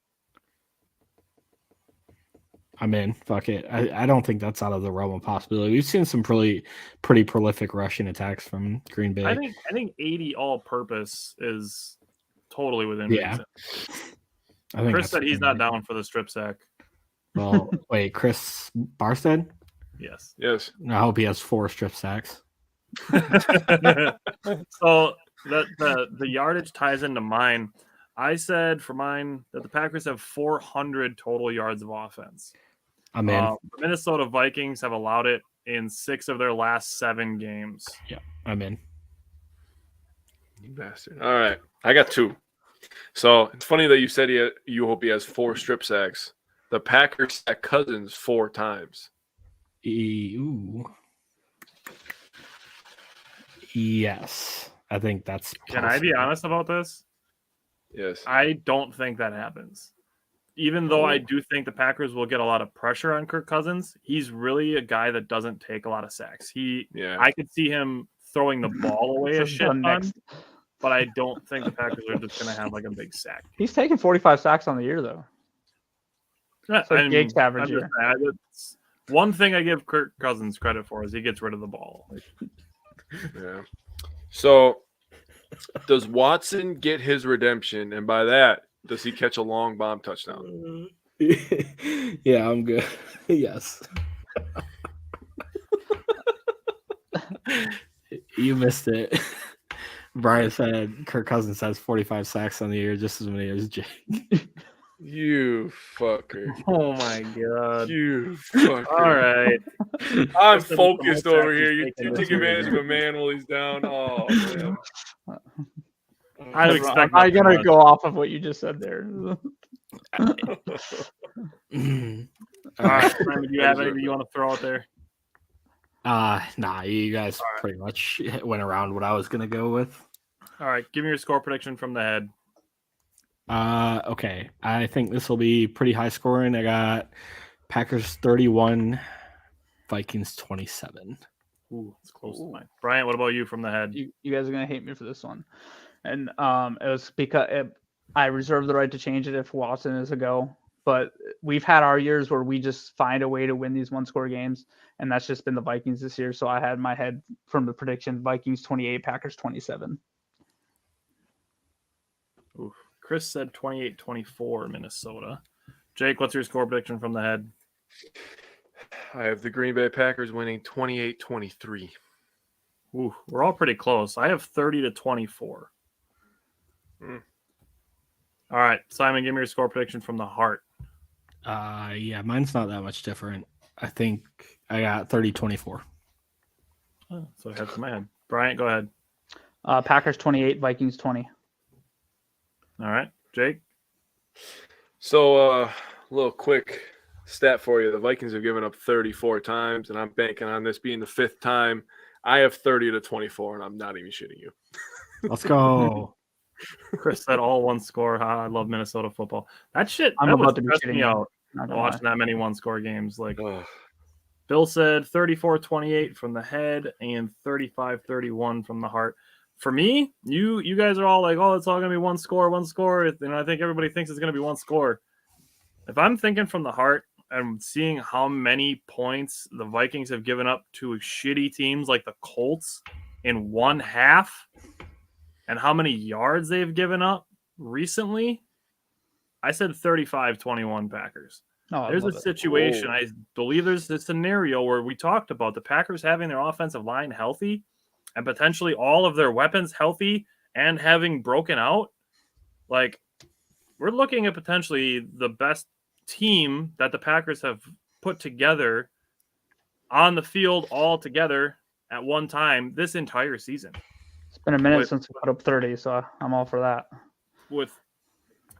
I'm in. Fuck it. I don't think that's out of the realm of possibility. We've seen some pretty prolific rushing attacks from Green Bay. I think 80 all-purpose is totally within reason. I think Chris said he's not down for the strip sack. Well, wait, Chris Barstead? Yes. I hope he has 4 strip sacks. So the yardage ties into mine. I said for mine that the Packers have 400 total yards of offense. I'm in. The Minnesota Vikings have allowed it in 6 of their last 7 games. Yeah, I'm in. You bastard. All right. I got 2. So it's funny that you said you hope he has 4 strip sacks. The Packers sack Cousins 4 times. Ooh. Yes. I think that's possible. Can I be honest about this? Yes. I don't think that happens. Even though I do think the Packers will get a lot of pressure on Kirk Cousins, he's really a guy that doesn't take a lot of sacks. I could see him throwing the ball away a shit ton, but I don't think the Packers are just going to have like a big sack. He's taking 45 sacks on the year, though. That's Jake's average year. One thing I give Kirk Cousins credit for is he gets rid of the ball. Yeah. So does Watson get his redemption? And by that, does he catch a long bomb touchdown? Yeah, I'm good. Yes. You missed it. Brian said Kirk Cousins has 45 sacks on the year, just as many as Jake. You fucker. Oh my god. You fucker. All right. I'm focused over here. You take advantage of a man while he's down. Oh, man. I'm not going to go off of what you just said there. All right. Simon, do you have anything you want to throw out there? Nah, you guys pretty much went around what I was going to go with. All right. Give me your score prediction from the head. Okay. I think this will be pretty high scoring. I got Packers 31, Vikings 27. Ooh, it's close to mine. Bryant, what about you from the head? You guys are going to hate me for this one. And it was because I reserve the right to change it if Watson is a go. But we've had our years where we just find a way to win these one-score games, and that's just been the Vikings this year. So I had my head from the prediction, Vikings 28, Packers 27. Oof. Chris said 28-24 Minnesota. Jake, what's your score prediction from the head? I have the Green Bay Packers winning 28-23. Ooh, we're all pretty close. I have 30-24. All right, Simon, give me your score prediction from the heart. Yeah, mine's not that much different. I think I got 30-24. Oh, so I had to my head. Bryant, go ahead. Packers 28, Vikings 20. All right, Jake. So, little quick stat for you. The Vikings have given up 34 times, and I'm banking on this being the 5th time. I have 30-24, and I'm not even shitting you. Let's go. Chris said all one score. I love Minnesota football. That shit I'm that would about to be stress shitting me you. out Not gonna watching lie. that many one-score games. Like Ugh. Bill said, 34-28 from the head and 35-31 from the heart. For me, you guys are all like, oh, it's all gonna be one score. And I think everybody thinks it's gonna be one score. If I'm thinking from the heart and seeing how many points the Vikings have given up to shitty teams like the Colts in one half, and how many yards they've given up recently, I said 35-21 Packers. Oh, There's a situation. I believe there's a scenario where we talked about the Packers having their offensive line healthy and potentially all of their weapons healthy and having broken out. Like, we're looking at potentially the best team that the Packers have put together on the field all together at one time this entire season. It's been a minute since we put up 30, so I'm all for that. With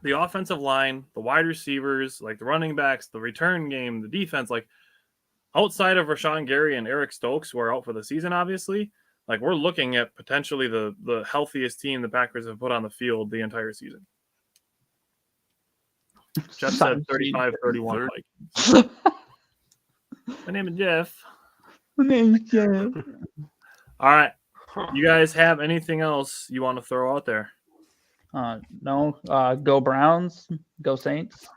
the offensive line, the wide receivers, like the running backs, the return game, the defense, like outside of Rashawn Gary and Eric Stokes, who are out for the season, obviously, like we're looking at potentially the healthiest team the Packers have put on the field the entire season. Jeff said 35-31 Vikings. My name is Jeff. My name is Jeff. All right. You guys have anything else you want to throw out there? No. Go Browns. Go Saints.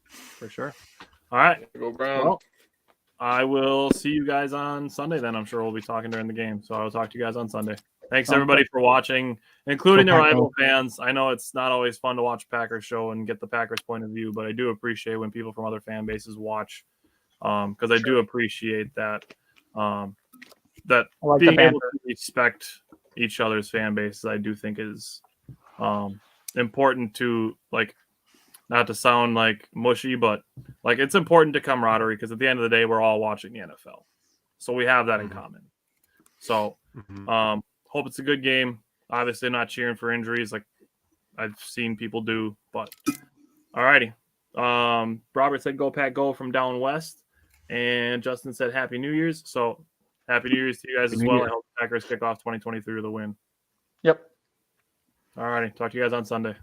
For sure. All right. Go Browns. Well, I will see you guys on Sunday then. I'm sure we'll be talking during the game. So I will talk to you guys on Sunday. Thanks, everybody, for watching, including the rival fans. I know it's not always fun to watch a Packers show and get the Packers point of view, but I do appreciate when people from other fan bases watch because I do appreciate that being able to respect each other's fan bases, I do think is important to, like, not to sound like mushy, but like it's important to camaraderie because at the end of the day, we're all watching the NFL. So we have that in common. So hope it's a good game. Obviously not cheering for injuries like I've seen people do, but all righty. Robert said go Pack Go from down west, and Justin said Happy New Year's. So Happy New Year's to you guys as well. I hope the Packers kick off 2023 with a win. Yep. All righty. Talk to you guys on Sunday.